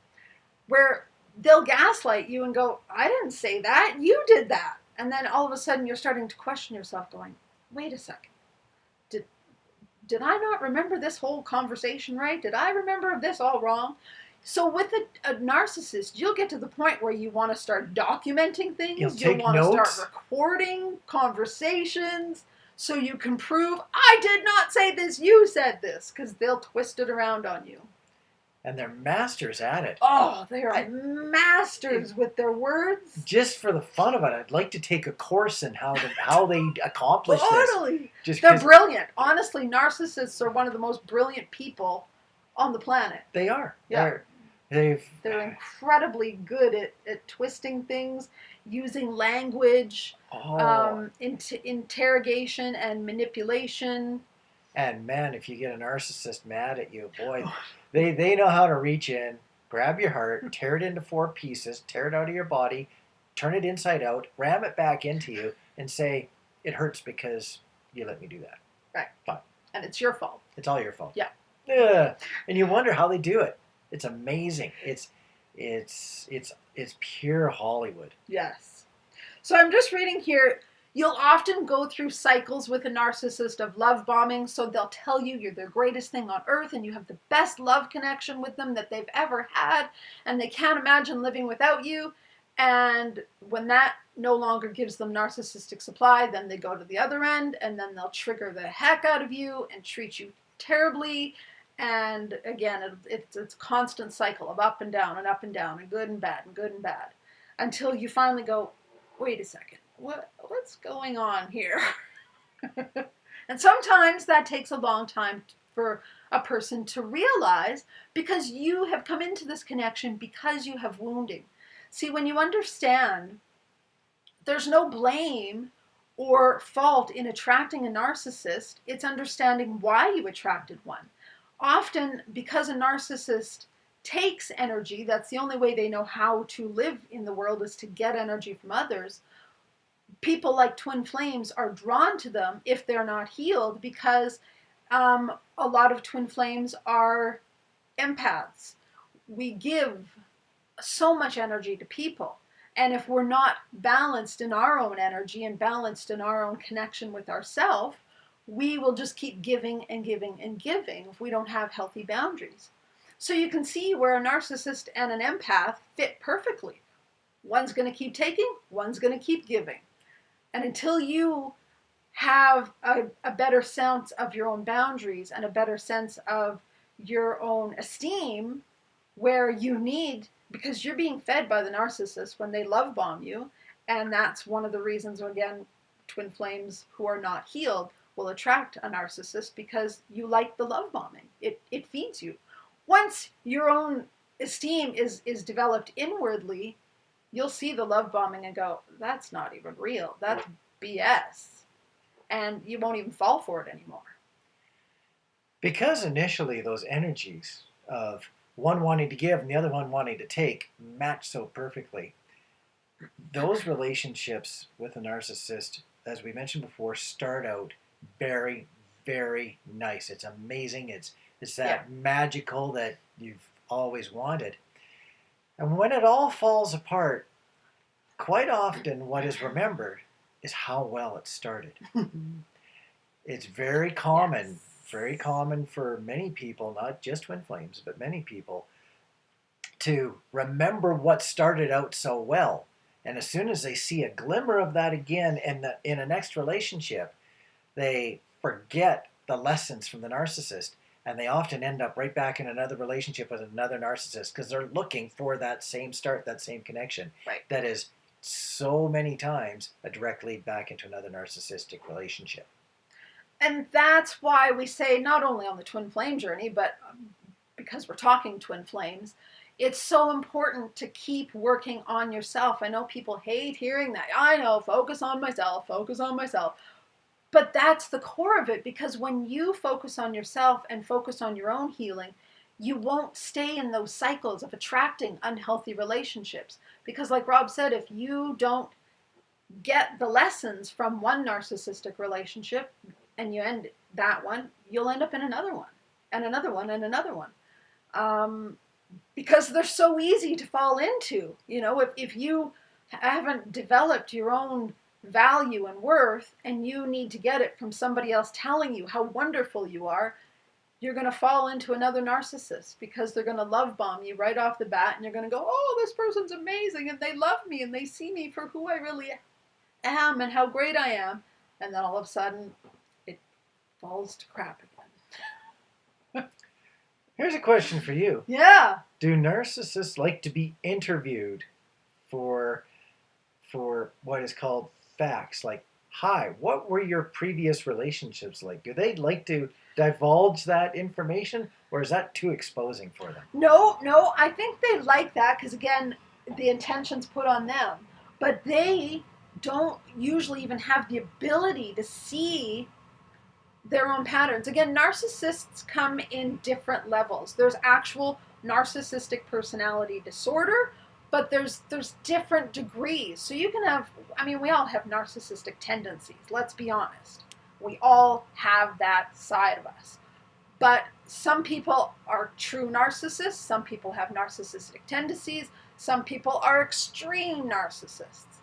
Where they'll gaslight you and go, I didn't say that. You did that. And then all of a sudden you're starting to question yourself going, wait a second. Did I not remember this whole conversation right? Did I remember this all wrong? So with a narcissist, you'll get to the point where you want to start documenting things. You'll want to start recording conversations so you can prove, I did not say this, you said this, because they'll twist it around on you. And they're masters at it. Oh, they are masters with their words. Just for the fun of it, I'd like to take a course in how they accomplish Totally. this. They're brilliant. Honestly, narcissists are one of the most brilliant people on the planet. They are. Yeah. They're incredibly good at twisting things, using language, interrogation and manipulation. And man, if you get a narcissist mad at you, boy, they know how to reach in, grab your heart, tear it into 4 pieces, tear it out of your body, turn it inside out, ram it back into you, and say, it hurts because you let me do that. Right. Fine. And it's your fault. It's all your fault. Yeah. And you wonder how they do it. It's amazing. It's pure Hollywood. Yes. So I'm just reading here. You'll often go through cycles with a narcissist of love bombing, so they'll tell you you're the greatest thing on earth and you have the best love connection with them that they've ever had, and they can't imagine living without you. And when that no longer gives them narcissistic supply, then they go to the other end, and then they'll trigger the heck out of you and treat you terribly. And again, it's a constant cycle of up and down and up and down and good and bad and good and bad, until you finally go, wait a second. What's going on here? And sometimes that takes a long time for a person to realize, because you have come into this connection because you have wounding. See, when you understand there's no blame or fault in attracting a narcissist, it's understanding why you attracted one. Often, because a narcissist takes energy, that's the only way they know how to live in the world, is to get energy from others. People like twin flames are drawn to them if they're not healed, because a lot of twin flames are empaths. We give so much energy to people. And if we're not balanced in our own energy and balanced in our own connection with ourselves, we will just keep giving and giving and giving if we don't have healthy boundaries. So you can see where a narcissist and an empath fit perfectly. One's going to keep taking, one's going to keep giving. And until you have a better sense of your own boundaries and a better sense of your own esteem, where you need, because you're being fed by the narcissist when they love bomb you, and that's one of the reasons, again, twin flames who are not healed will attract a narcissist, because you like the love bombing. It feeds you. Once your own esteem is developed inwardly, you'll see the love bombing and go, that's not even real. That's BS. And you won't even fall for it anymore. Because initially those energies of one wanting to give and the other one wanting to take match so perfectly, those relationships with a narcissist, as we mentioned before, start out very, very nice. It's amazing. It's that magical that you've always wanted. And when it all falls apart, quite often what is remembered is how well it started. It's very common, very common for many people, not just twin flames, but many people, to remember what started out so well. And as soon as they see a glimmer of that again in a next relationship, they forget the lessons from the narcissist, and they often end up right back in another relationship with another narcissist, because they're looking for that same start, that same connection. Right. That is so many times a direct lead back into another narcissistic relationship. And that's why we say, not only on the twin flame journey, but because we're talking twin flames, it's so important to keep working on yourself. I know people hate hearing that. I know, focus on myself, focus on myself. But that's the core of it, because when you focus on yourself and focus on your own healing, you won't stay in those cycles of attracting unhealthy relationships. Because like Rob said, if you don't get the lessons from one narcissistic relationship and you end that one, you'll end up in another one and another one and another one. Because they're so easy to fall into. You know, if you haven't developed your own value and worth and you need to get it from somebody else telling you how wonderful you are, you're going to fall into another narcissist because they're going to love bomb you right off the bat, and you're going to go, oh, this person's amazing and they love me and they see me for who I really am and how great I am. And then all of a sudden it falls to crap again. Here's a question for you. Yeah. Do narcissists like to be interviewed for what is called facts? Like, hi, what were your previous relationships like? Do they like to divulge that information, or is that too exposing for them? No, I think they like that because, again, the intention's put on them. But they don't usually even have the ability to see their own patterns. Again, narcissists come in different levels. There's actual narcissistic personality disorder, but there's different degrees. So you can have, I mean, we all have narcissistic tendencies, let's be honest. We all have that side of us. But some people are true narcissists, some people have narcissistic tendencies, some people are extreme narcissists.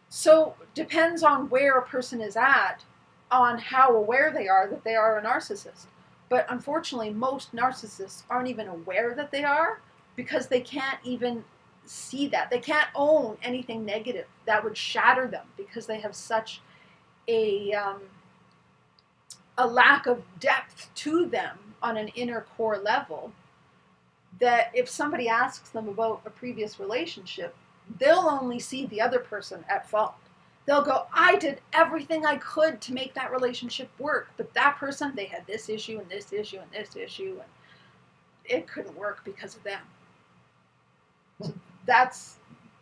So depends on where a person is at, on how aware they are that they are a narcissist. But unfortunately, most narcissists aren't even aware that they are because they can't even see that. They can't own anything negative that would shatter them because they have such a lack of depth to them on an inner core level that if somebody asks them about a previous relationship, they'll only see the other person at fault. They'll go, I did everything I could to make that relationship work, but that person, they had this issue and this issue and this issue, and it couldn't work because of them. So that's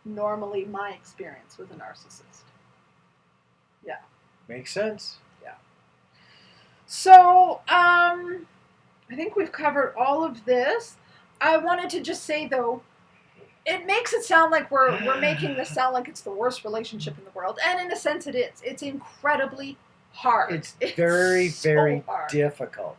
normally my experience with a narcissist. Yeah. Makes sense. Yeah. So, I think we've covered all of this. I wanted to just say, though, it makes it sound like we're making this sound like it's the worst relationship in the world. And in a sense it is. It's incredibly hard. It's very, so very hard. difficult.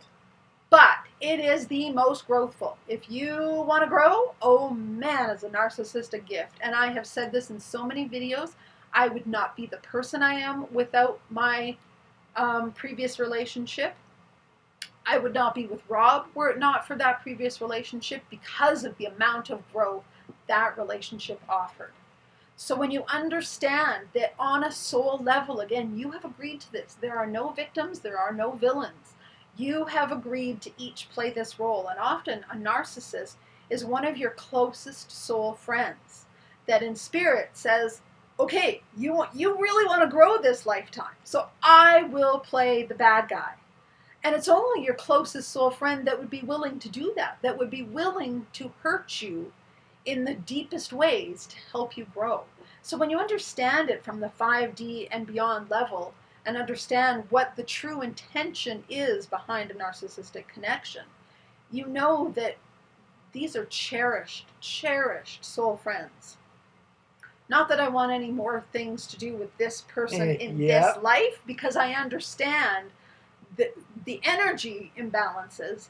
But it is the most growthful. If you want to grow, oh man, it's a narcissistic gift. And I have said this in so many videos. I would not be the person I am without my previous relationship. I would not be with Rob were it not for that previous relationship because of the amount of growth that relationship offered. So when you understand that on a soul level, again, you have agreed to this. There are no victims, there are no villains. You have agreed to each play this role. And often a narcissist is one of your closest soul friends that in spirit says, okay, you really want to grow this lifetime, so I will play the bad guy. And it's only your closest soul friend that would be willing to do that, that would be willing to hurt you in the deepest ways to help you grow. So when you understand it from the 5D and beyond level and understand what the true intention is behind a narcissistic connection, you know that these are cherished soul friends. Not that I want any more things to do with this person in this life, because I understand the energy imbalances.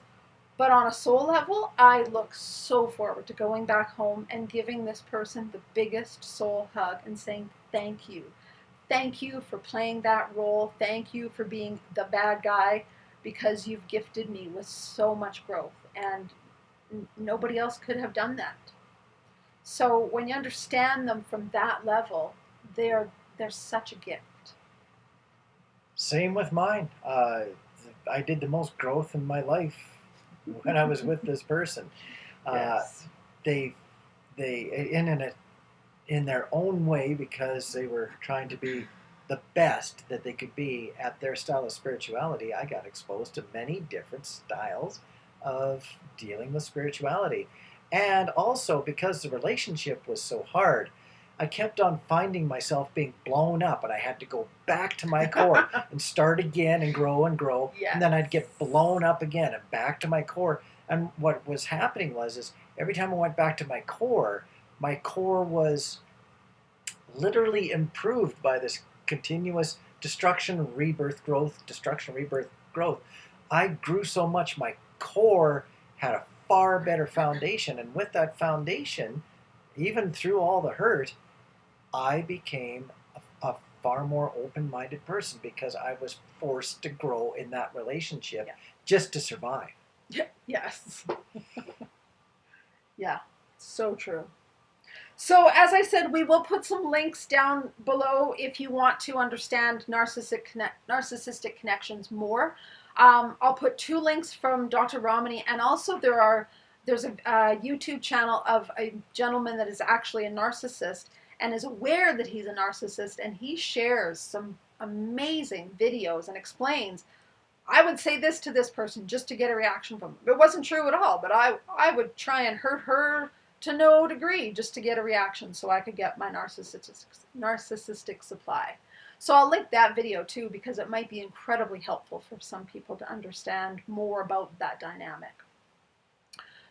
But on a soul level, I look so forward to going back home and giving this person the biggest soul hug and saying thank you. Thank you for playing that role. Thank you for being the bad guy, because you've gifted me with so much growth. And nobody else could have done that. So when you understand them from that level, they're such a gift. Same with mine. I did the most growth in my life when I was with this person. Yes. They in their own way, because they were trying to be the best that they could be at their style of spirituality, I got exposed to many different styles of dealing with spirituality. And also, because the relationship was so hard, I kept on finding myself being blown up, and I had to go back to my core and start again and grow and grow. Yes. And then I'd get blown up again and back to my core. And what was happening was every time I went back to my core was literally improved by this continuous destruction, rebirth, growth, destruction, rebirth, growth. I grew so much, my core had a far better foundation. And with that foundation, even through all the hurt, I became a far more open-minded person because I was forced to grow in that relationship just to survive. Yes. Yeah, so true. So as I said, we will put some links down below if you want to understand narcissistic connections more. I'll put 2 links from Dr. Ramani, and also there's a YouTube channel of a gentleman that is actually a narcissist and is aware that he's a narcissist, and he shares some amazing videos and explains, I would say this to this person just to get a reaction from them. It wasn't true at all, but I would try and hurt her to no degree just to get a reaction so I could get my narcissistic supply. So I'll link that video too, because it might be incredibly helpful for some people to understand more about that dynamic.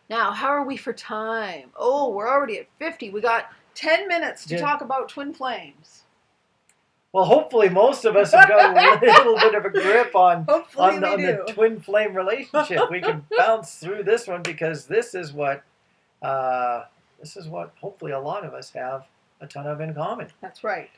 Now, how are we for time? Oh, we're already at 50. We got 10 minutes to talk about twin flames. Well, hopefully most of us have got a little bit of a grip on the twin flame relationship. We can bounce through this one because this is what hopefully a lot of us have a ton of in common. That's right.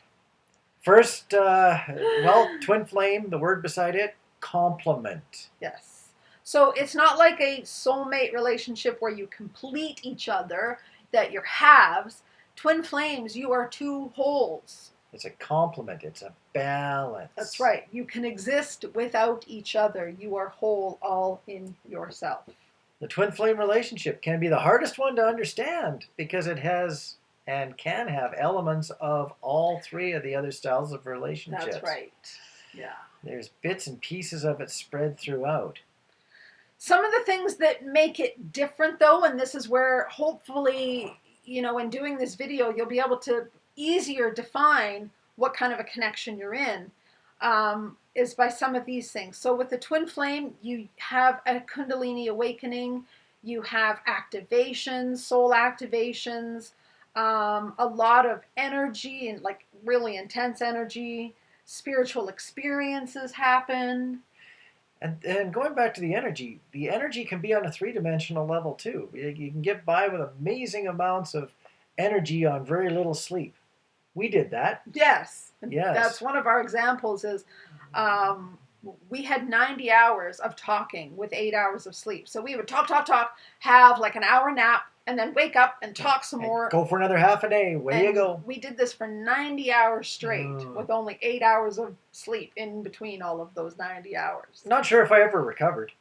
First, twin flame, the word beside it, complement. Yes. So it's not like a soulmate relationship where you complete each other, that you're halves. Twin flames, you are 2 wholes. It's a complement. It's a balance. That's right. You can exist without each other. You are whole all in yourself. The twin flame relationship can be the hardest one to understand because it has and can have elements of all 3 of the other styles of relationships. That's right. Yeah. There's bits and pieces of it spread throughout. Some of the things that make it different, though, and this is where hopefully, in doing this video, you'll be able to easier define what kind of a connection you're in, is by some of these things. So with the twin flame, you have a Kundalini awakening, you have activations, soul activations, a lot of energy and like really intense energy, spiritual experiences happen. And going back to the energy can be on a 3-dimensional level too. You can get by with amazing amounts of energy on very little sleep. We did that. Yes. Yes. That's one of our examples is we had 90 hours of talking with 8 hours of sleep. So we would talk, have like an hour nap, and then wake up and talk some more. Go for another half a day. Way you go. We did this for 90 hours straight with only 8 hours of sleep in between all of those 90 hours. Not sure if I ever recovered.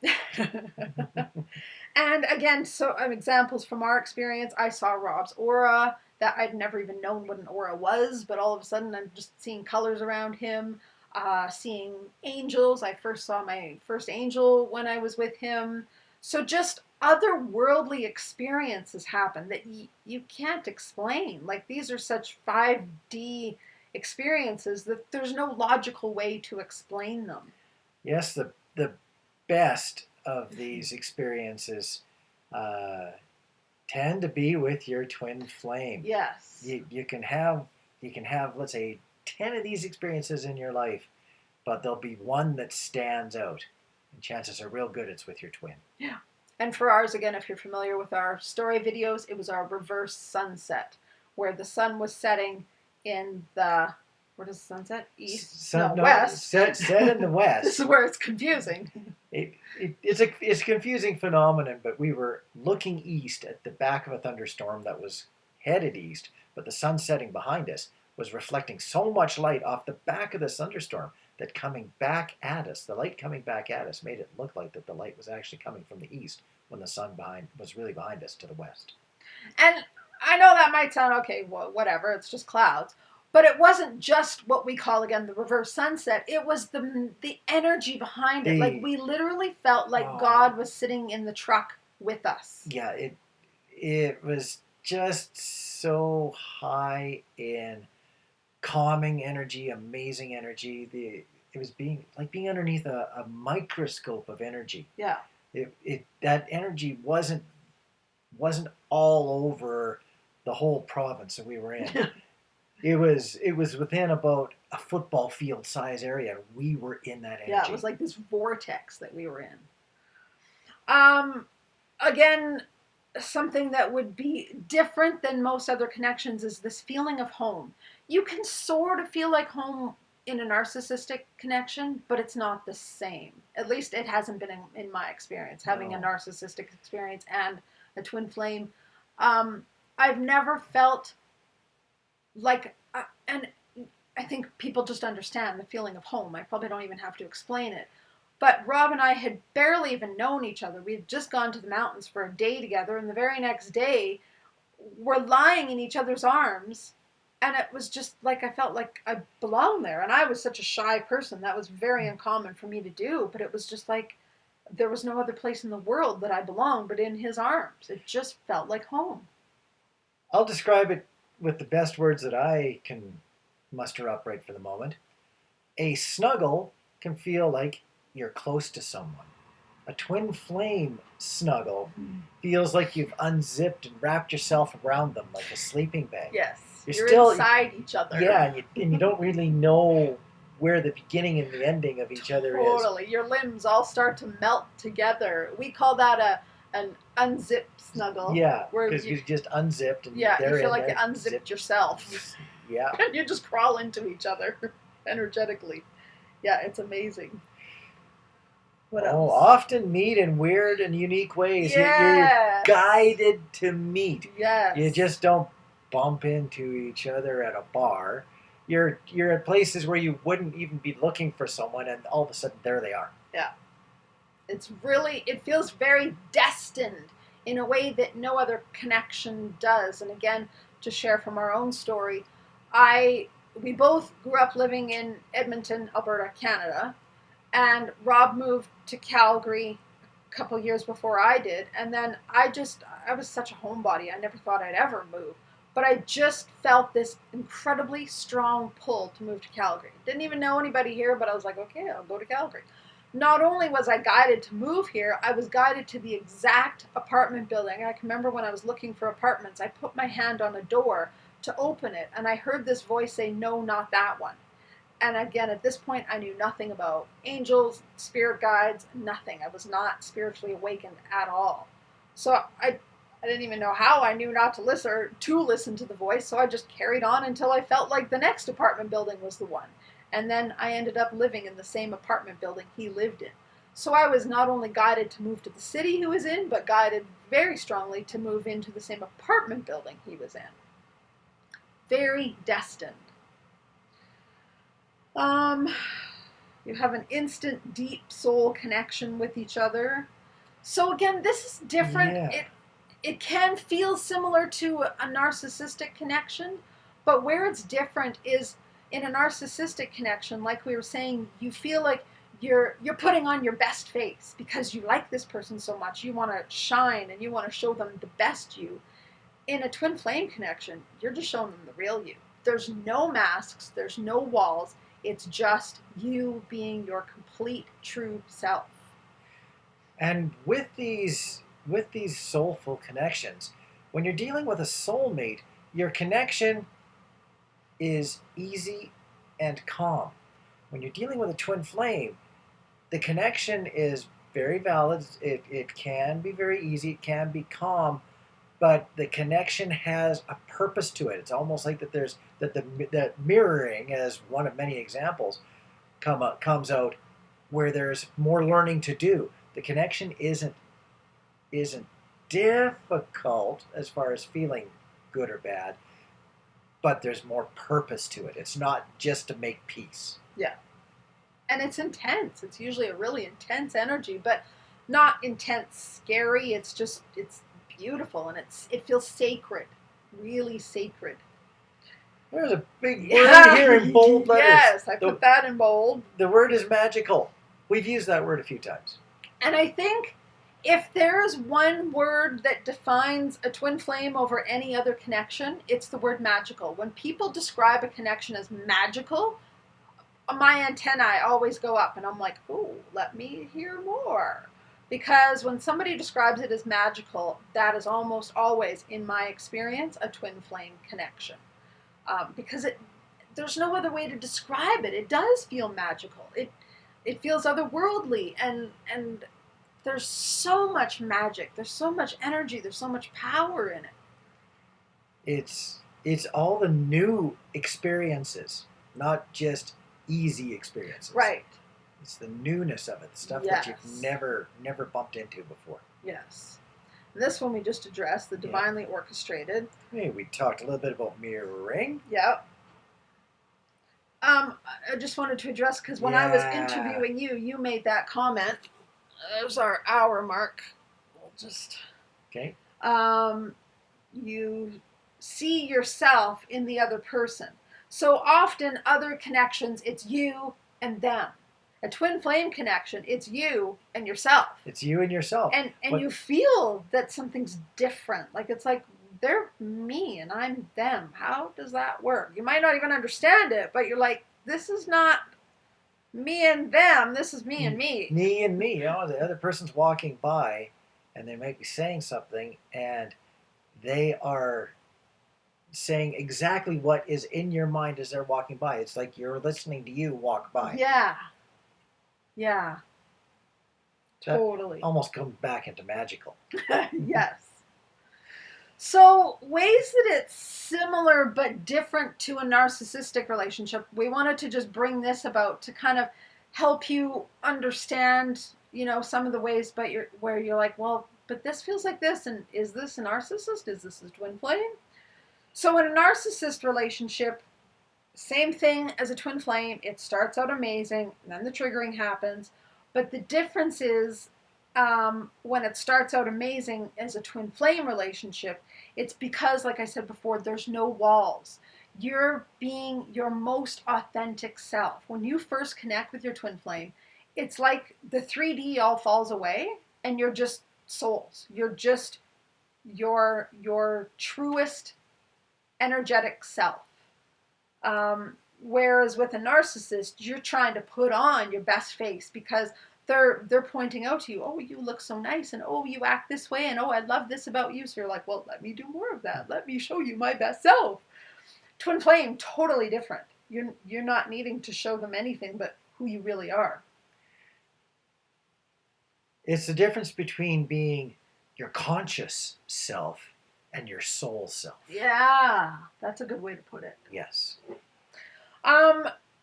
And again, so examples from our experience, I saw Rob's aura that I'd never even known what an aura was, but all of a sudden I'm just seeing colors around him, seeing angels. I first saw my first angel when I was with him. So just otherworldly experiences happen that you can't explain. Like these are such 5D experiences that there's no logical way to explain them. Yes, the best of these experiences tend to be with your twin flame. Yes. You can have let's say 10 of these experiences in your life, but there'll be one that stands out. And chances are real good it's with your twin. Yeah. And for ours, again, if you're familiar with our story videos, it was our reverse sunset, where the sun was setting in the, where does the sun set? East? West. Set in the west. This is where it's confusing. It's a confusing phenomenon, but we were looking east at the back of a thunderstorm that was headed east, but the sun setting behind us was reflecting so much light off the back of this thunderstorm that coming back at us, the light coming back at us, made it look like that the light was actually coming from the east when the sun was really behind us to the west. And I know that might sound okay, whatever, it's just clouds. But it wasn't just what we call, again, the reverse sunset. It was the energy behind it. Like, we literally felt like God was sitting in the truck with us. Yeah, it was just so high in calming energy, amazing energy. It was being underneath a microscope of energy. Yeah. That energy wasn't all over the whole province that we were in. It was within about a football field size area, and we were in that energy. Yeah, it was like this vortex that we were in. Again, something that would be different than most other connections is this feeling of home. You can sort of feel like home in a narcissistic connection, but it's not the same. At least it hasn't been in my experience, having a narcissistic experience and a twin flame. I've never felt like, and I think people just understand the feeling of home. I probably don't even have to explain it. But Rob and I had barely even known each other. We had just gone to the mountains for a day together, and the very next day, we're lying in each other's arms, and it was just like I felt like I belonged there. And I was such a shy person. That was very uncommon for me to do, but it was just like there was no other place in the world that I belonged but in his arms. It just felt like home. I'll describe it with the best words that I can muster up right for the moment. A snuggle can feel like you're close to someone. A twin flame snuggle feels like you've unzipped and wrapped yourself around them like a sleeping bag. Yes, you're still inside each other. Yeah, and you don't really know where the beginning and the ending of each other is. Totally. Your limbs all start to melt together. We call that an unzipped snuggle. Yeah, because you just unzipped and you feel like you unzipped yourself. Yeah. And you just crawl into each other energetically. Yeah, it's amazing. What else? Often meet in weird and unique ways. Yes. You're guided to meet. Yes. You just don't bump into each other at a bar. You're at places where you wouldn't even be looking for someone, and all of a sudden there they are. Yeah. It feels very destined in a way that no other connection does. And again, to share from our own story, we both grew up living in Edmonton, Alberta, Canada, and Rob moved to Calgary a couple years before I did. And then I was such a homebody. I never thought I'd ever move. But I just felt this incredibly strong pull to move to Calgary. Didn't even know anybody here, but I was like, okay, I'll go to Calgary. Not only was I guided to move here, I was guided to the exact apartment building. I can remember when I was looking for apartments, I put my hand on a door to open it, and I heard this voice say, no, not that one. And again, at this point, I knew nothing about angels, spirit guides, nothing. I was not spiritually awakened at all. So I didn't even know how I knew not to listen to the voice, so I just carried on until I felt like the next apartment building was the one. And then I ended up living in the same apartment building he lived in. So I was not only guided to move to the city he was in, but guided very strongly to move into the same apartment building he was in. Very destined. You have an instant, deep soul connection with each other. So again, this is different. Yeah. It can feel similar to a narcissistic connection, but where it's different is in a narcissistic connection, like we were saying, you feel like you're putting on your best face because you like this person so much. You want to shine and you want to show them the best you. In a twin flame connection, you're just showing them the real you. There's no masks. There's no walls. It's just you being your complete true self. And with these soulful connections, when you're dealing with a soulmate, your connection is easy and calm. When you're dealing with a twin flame, the connection is very valid. It can be very easy. It can be calm, but the connection has a purpose to it. It's almost like that mirroring, as one of many examples, comes out where there's more learning to do. The connection isn't difficult as far as feeling good or bad, but there's more purpose to it. It's not just to make peace. Yeah. And it's intense. It's usually a really intense energy, but not intense, scary. It's beautiful, and it feels sacred, really sacred. There's a big word here in bold letters. Yes, I put that in bold. The word is magical. We've used that word a few times. And I think if there's one word that defines a twin flame over any other connection, it's the word magical. When people describe a connection as magical, my antennae always go up, and I'm like, oh, let me hear more. Because when somebody describes it as magical, that is almost always, in my experience, a twin flame connection. Because there's no other way to describe it. It does feel magical. It feels otherworldly, and there's so much magic. There's so much energy. There's so much power in it. It's all the new experiences, not just easy experiences. Right. It's the newness of it, the stuff Yes. that you've never bumped into before. Yes. This one we just addressed, the divinely orchestrated. Hey, we talked a little bit about mirroring. Yep. I just wanted to address, because when I was interviewing you, you made that comment. There's our hour mark. We'll just... Okay. You see yourself in the other person. So often other connections, it's you and them. A twin flame connection, it's you and yourself. It's you and yourself. And you feel that something's different. Like, it's like, they're me and I'm them. How does that work? You might not even understand it, but you're like, this is not me and them. This is me and me. Me and me. You know, the other person's walking by and they might be saying something and they are saying exactly what is in your mind as they're walking by. It's like you're listening to you walk by. Yeah. Yeah. That Totally. almost comes back into magical. Yes. So, ways that it's similar but different to a narcissistic relationship, we wanted to just bring this about to kind of help you understand, you know, some of the ways where you're like, well, but this feels like this, and is this a narcissist? Is this a twin flame? So in a narcissist relationship, same thing as a twin flame. It starts out amazing, and then the triggering happens. But the difference is, when it starts out amazing as a twin flame relationship, it's because, like I said before, there's no walls. You're being your most authentic self. When you first connect with your twin flame, it's like the 3D all falls away, and you're just souls. You're just your truest energetic self. Whereas with a narcissist, you're trying to put on your best face because they're pointing out to you, oh, you look so nice, and oh, you act this way, and oh, I love this about you. So you're like, well, let me do more of that. Let me show you my best self. Twin flame, totally different. You're not needing to show them anything but who you really are. It's the difference between being your conscious self and your soul self. Yeah, that's a good way to put it. Yes.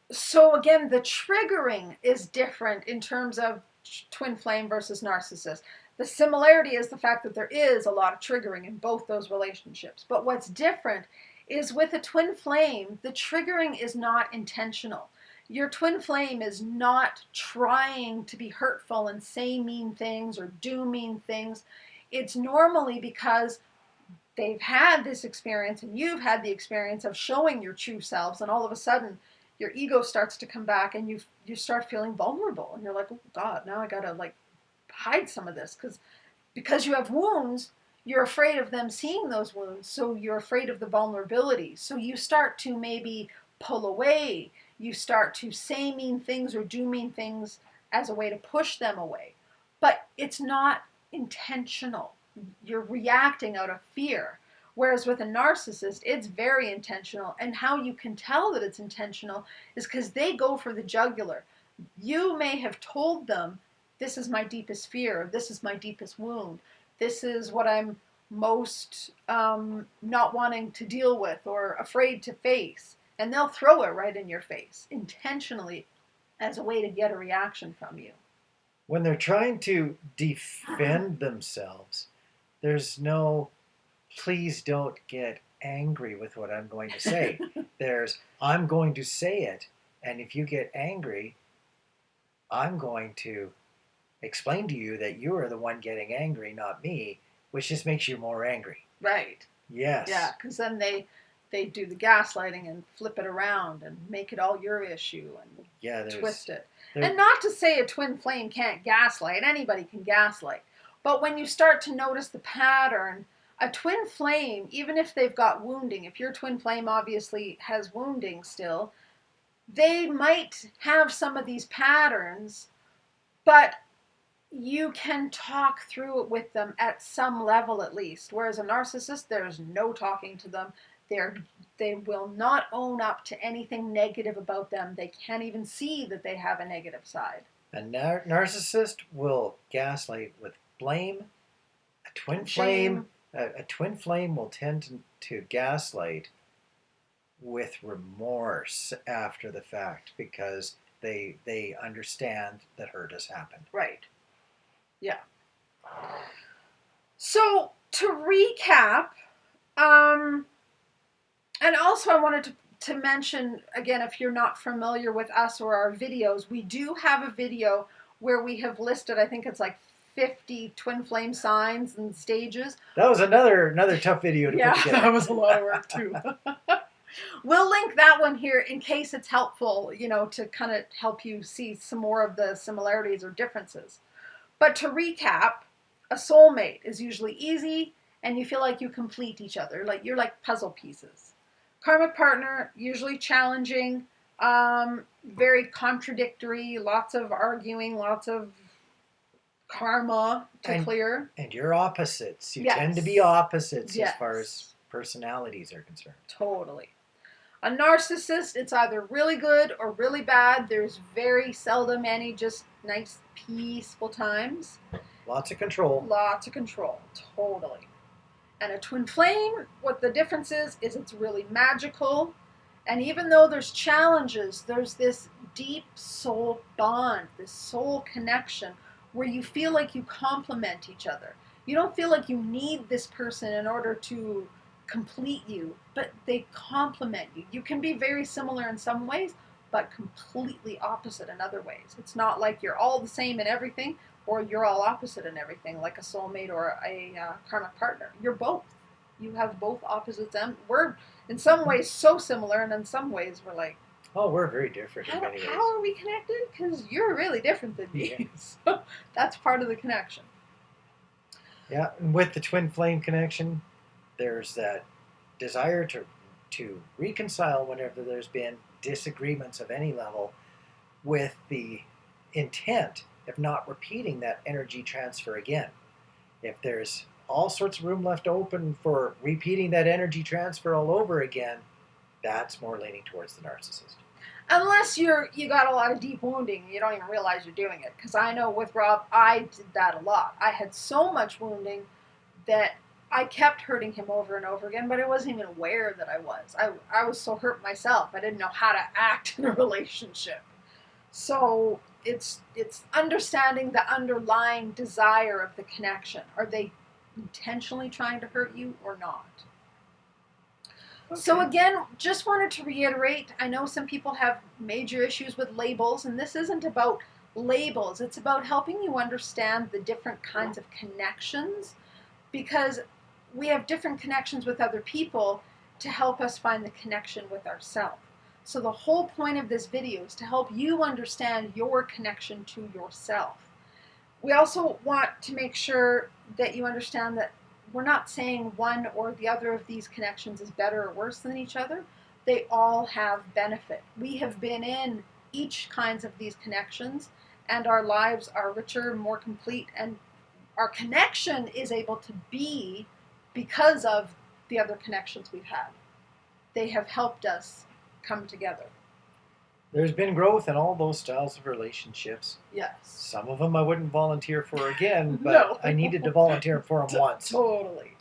So again, the triggering is different in terms of twin flame versus narcissist. The similarity is the fact that there is a lot of triggering in both those relationships. But what's different is with a twin flame, the triggering is not intentional. Your twin flame is not trying to be hurtful and say mean things or do mean things. It's normally because they've had this experience and you've had the experience of showing your true selves, and all of a sudden your ego starts to come back and you start feeling vulnerable, and you're like, oh God, now I gotta like hide some of this because you have wounds. You're afraid of them seeing those wounds, so you're afraid of the vulnerability. So you start to maybe pull away. You start to say mean things or do mean things as a way to push them away. But it's not intentional. You're reacting out of fear. Whereas with a narcissist, it's very intentional. And how you can tell that it's intentional is because they go for the jugular. You may have told them, this is my deepest fear, this is my deepest wound, this is what I'm most not wanting to deal with or afraid to face. And they'll throw it right in your face, intentionally, as a way to get a reaction from you. When they're trying to defend themselves, there's no, please don't get angry with what I'm going to say. There's, I'm going to say it, and if you get angry, I'm going to explain to you that you are the one getting angry, not me, which just makes you more angry. Right. Yes. Yeah, because then they do the gaslighting and flip it around and make it all your issue and twist it. And not to say a twin flame can't gaslight. Anybody can gaslight. But when you start to notice the pattern, a twin flame, even if they've got wounding, if your twin flame obviously has wounding still, they might have some of these patterns, but you can talk through it with them at some level at least. Whereas a narcissist, there's no talking to them. They're They will not own up to anything negative about them. They can't even see that they have a negative side. A narcissist will gaslight with blame. A twin Shame. flame, a twin flame will tend to gaslight with remorse after the fact because they understand that hurt has happened. Right. Yeah. So to recap, and also I wanted to mention, again, if you're not familiar with us or our videos, we do have a video where we have listed, I think it's like 50 twin flame signs and stages. That was another tough video to put together. That was a lot of work too. We'll link that one here in case it's helpful, to kind of help you see some more of the similarities or differences. But to recap, a soulmate is usually easy and you feel like you complete each other, like you're like puzzle pieces. Karmic partner, usually challenging, very contradictory, lots of arguing, lots of karma to clear. And you're opposites. You Yes. tend to be opposites Yes. as far as personalities are concerned. Totally. A narcissist, it's either really good or really bad. There's very seldom any just nice, peaceful times. Lots of control. Lots of control. Totally. And a twin flame, what the difference is it's really magical. And even though there's challenges, there's this deep soul bond, this soul connection where you feel like you complement each other. You don't feel like you need this person in order to complete you, but they complement you. You can be very similar in some ways, but completely opposite in other ways. It's not like you're all the same in everything, or you're all opposite in everything, like a soulmate or a karmic partner. You're both. You have both opposites, and we're in some ways so similar, and in some ways we're like, oh, we're very different in many ways. how are we connected? Because you're really different than me. Yeah. So that's part of the connection. Yeah, and with the twin flame connection, there's that desire to reconcile whenever there's been disagreements of any level, with the intent of not repeating that energy transfer again. If there's all sorts of room left open for repeating that energy transfer all over again, that's more leaning towards the narcissist. Unless you got a lot of deep wounding, you don't even realize you're doing it. Because I know with Rob, I did that a lot. I had so much wounding that I kept hurting him over and over again, but I wasn't even aware that I was. I was so hurt myself, I didn't know how to act in a relationship. So it's understanding the underlying desire of the connection. Are they intentionally trying to hurt you or not? Okay. So again, just wanted to reiterate, I know some people have major issues with labels, and this isn't about labels. It's about helping you understand the different kinds of connections, because we have different connections with other people to help us find the connection with ourselves. So the whole point of this video is to help you understand your connection to yourself. We also want to make sure that you understand that we're not saying one or the other of these connections is better or worse than each other. They all have benefit. We have been in each kinds of these connections, and our lives are richer, more complete, and our connection is able to be because of the other connections we've had. They have helped us come together. There's been growth in all those styles of relationships. Yes. Some of them I wouldn't volunteer for again, but No. I needed to volunteer for them once. Totally.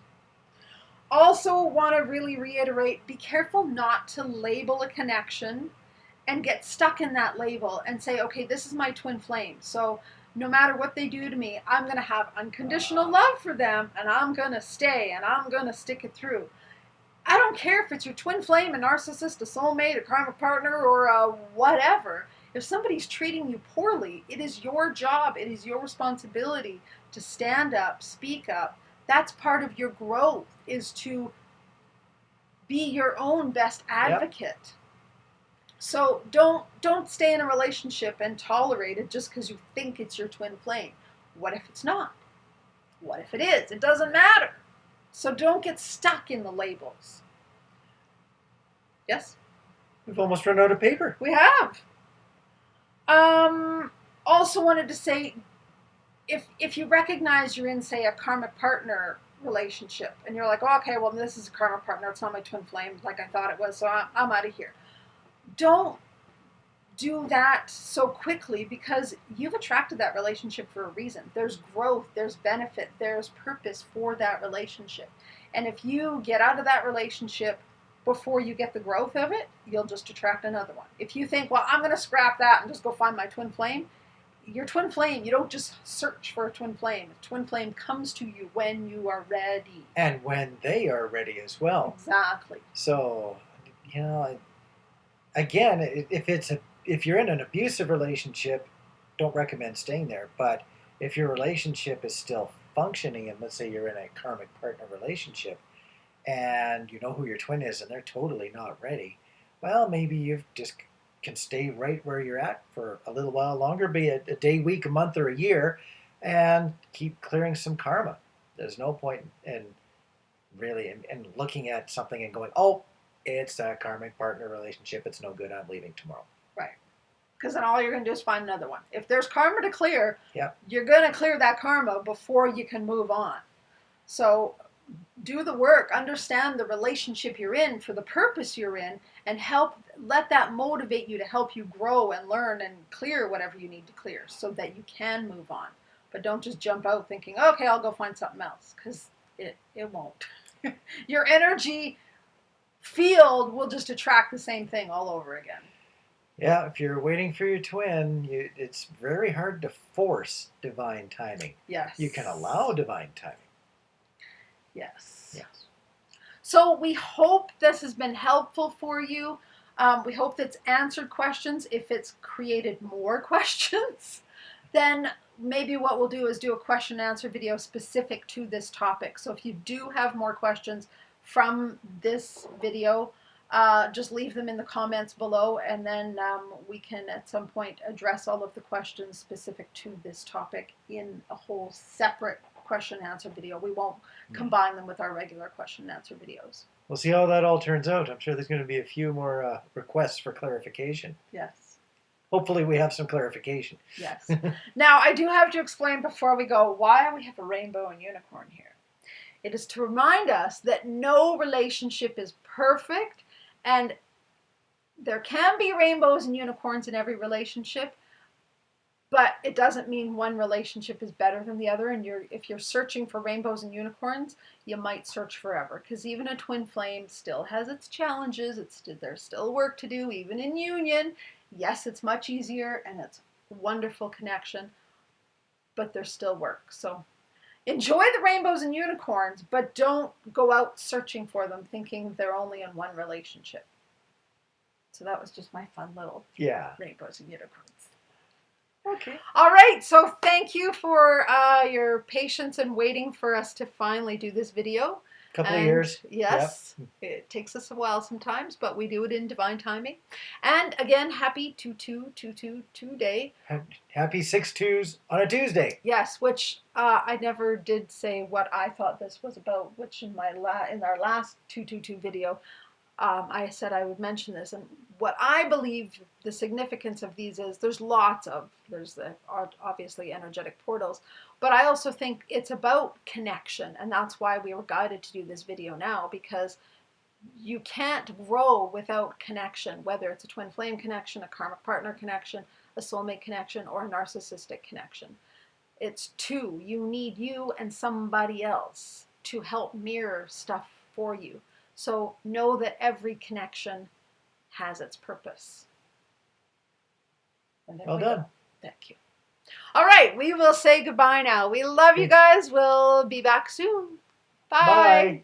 Also want to really reiterate, be careful not to label a connection and get stuck in that label and say, okay, this is my twin flame. So no matter what they do to me, I'm going to have unconditional love for them, and I'm going to stay, and I'm going to stick it through. I don't care if it's your twin flame, a narcissist, a soulmate, a karmic partner, or a whatever. If somebody's treating you poorly, it is your job, it is your responsibility to stand up, speak up. That's part of your growth, is to be your own best advocate. Yep. So don't stay in a relationship and tolerate it just because you think it's your twin flame. What if it's not? What if it is? It doesn't matter. So don't get stuck in the labels. Yes? We've almost run out of paper. We have. Also wanted to say, if you recognize you're in, say, a karmic partner relationship and you're like, oh, okay, well, this is a karma partner. It's not my twin flame like I thought it was, so I'm out of here. Don't do that so quickly, because you've attracted that relationship for a reason. There's growth, there's benefit, there's purpose for that relationship. And if you get out of that relationship before you get the growth of it, you'll just attract another one. If you think, well, I'm going to scrap that and just go find my twin flame, your twin flame, you don't just search for a twin flame. A twin flame comes to you when you are ready. And when they are ready as well. Exactly. So, you know, again, if you're in an abusive relationship, don't recommend staying there. But if your relationship is still functioning, and let's say you're in a karmic partner relationship, and you know who your twin is, and they're totally not ready, well, maybe you just can stay right where you're at for a little while longer, be it a day, week, a month, or a year, and keep clearing some karma. There's no point in really in looking at something and going, oh, it's a karmic partner relationship, it's no good, I'm leaving tomorrow. Right. Because then all you're going to do is find another one. If there's karma to clear, yep, you're going to clear that karma before you can move on. So do the work, understand the relationship you're in for the purpose you're in, and let that motivate you to help you grow and learn and clear whatever you need to clear so that you can move on. But don't just jump out thinking, okay, I'll go find something else, because it won't. Your energy field will just attract the same thing all over again. Yeah, if you're waiting for your twin, it's very hard to force divine timing. Yes. You can allow divine timing. Yes. Yes. So we hope this has been helpful for you. We hope it's answered questions. If it's created more questions, then maybe what we'll do is do a question and answer video specific to this topic. So if you do have more questions from this video, just leave them in the comments below, and then we can at some point address all of the questions specific to this topic in a whole separate question and answer video. We won't combine them with our regular question and answer videos. We'll see how that all turns out. I'm sure there's going to be a few more requests for clarification. Yes. Hopefully we have some clarification. Yes. Now, I do have to explain before we go why we have a rainbow and unicorn here. It is to remind us that no relationship is perfect, and there can be rainbows and unicorns in every relationship, but it doesn't mean one relationship is better than the other. And if you're searching for rainbows and unicorns, you might search forever, because even a twin flame still has its challenges. There's still work to do, even in union. Yes, it's much easier and it's a wonderful connection, but there's still work. So enjoy the rainbows and unicorns, but don't go out searching for them thinking they're only in one relationship. So that was just my fun little rainbows and unicorns. Okay. All right, so thank you for your patience and waiting for us to finally do this video. Couple of years. Yes, yep. It takes us a while sometimes, but we do it in divine timing. And again, happy 2/2/2/2 day. Happy 6/2s on a Tuesday. Yes, which I never did say what I thought this was about, which in our last 2/2/2 video, I said I would mention this. And what I believe the significance of these is, there's obviously energetic portals, but I also think it's about connection, and that's why we were guided to do this video now, because you can't grow without connection, whether it's a twin flame connection, a karmic partner connection, a soulmate connection, or a narcissistic connection. It's two. You need you and somebody else to help mirror stuff for you. So know that every connection has its purpose. Well done. Thank you. All right, we will say goodbye now. We love you guys. We'll be back soon. Bye. Bye.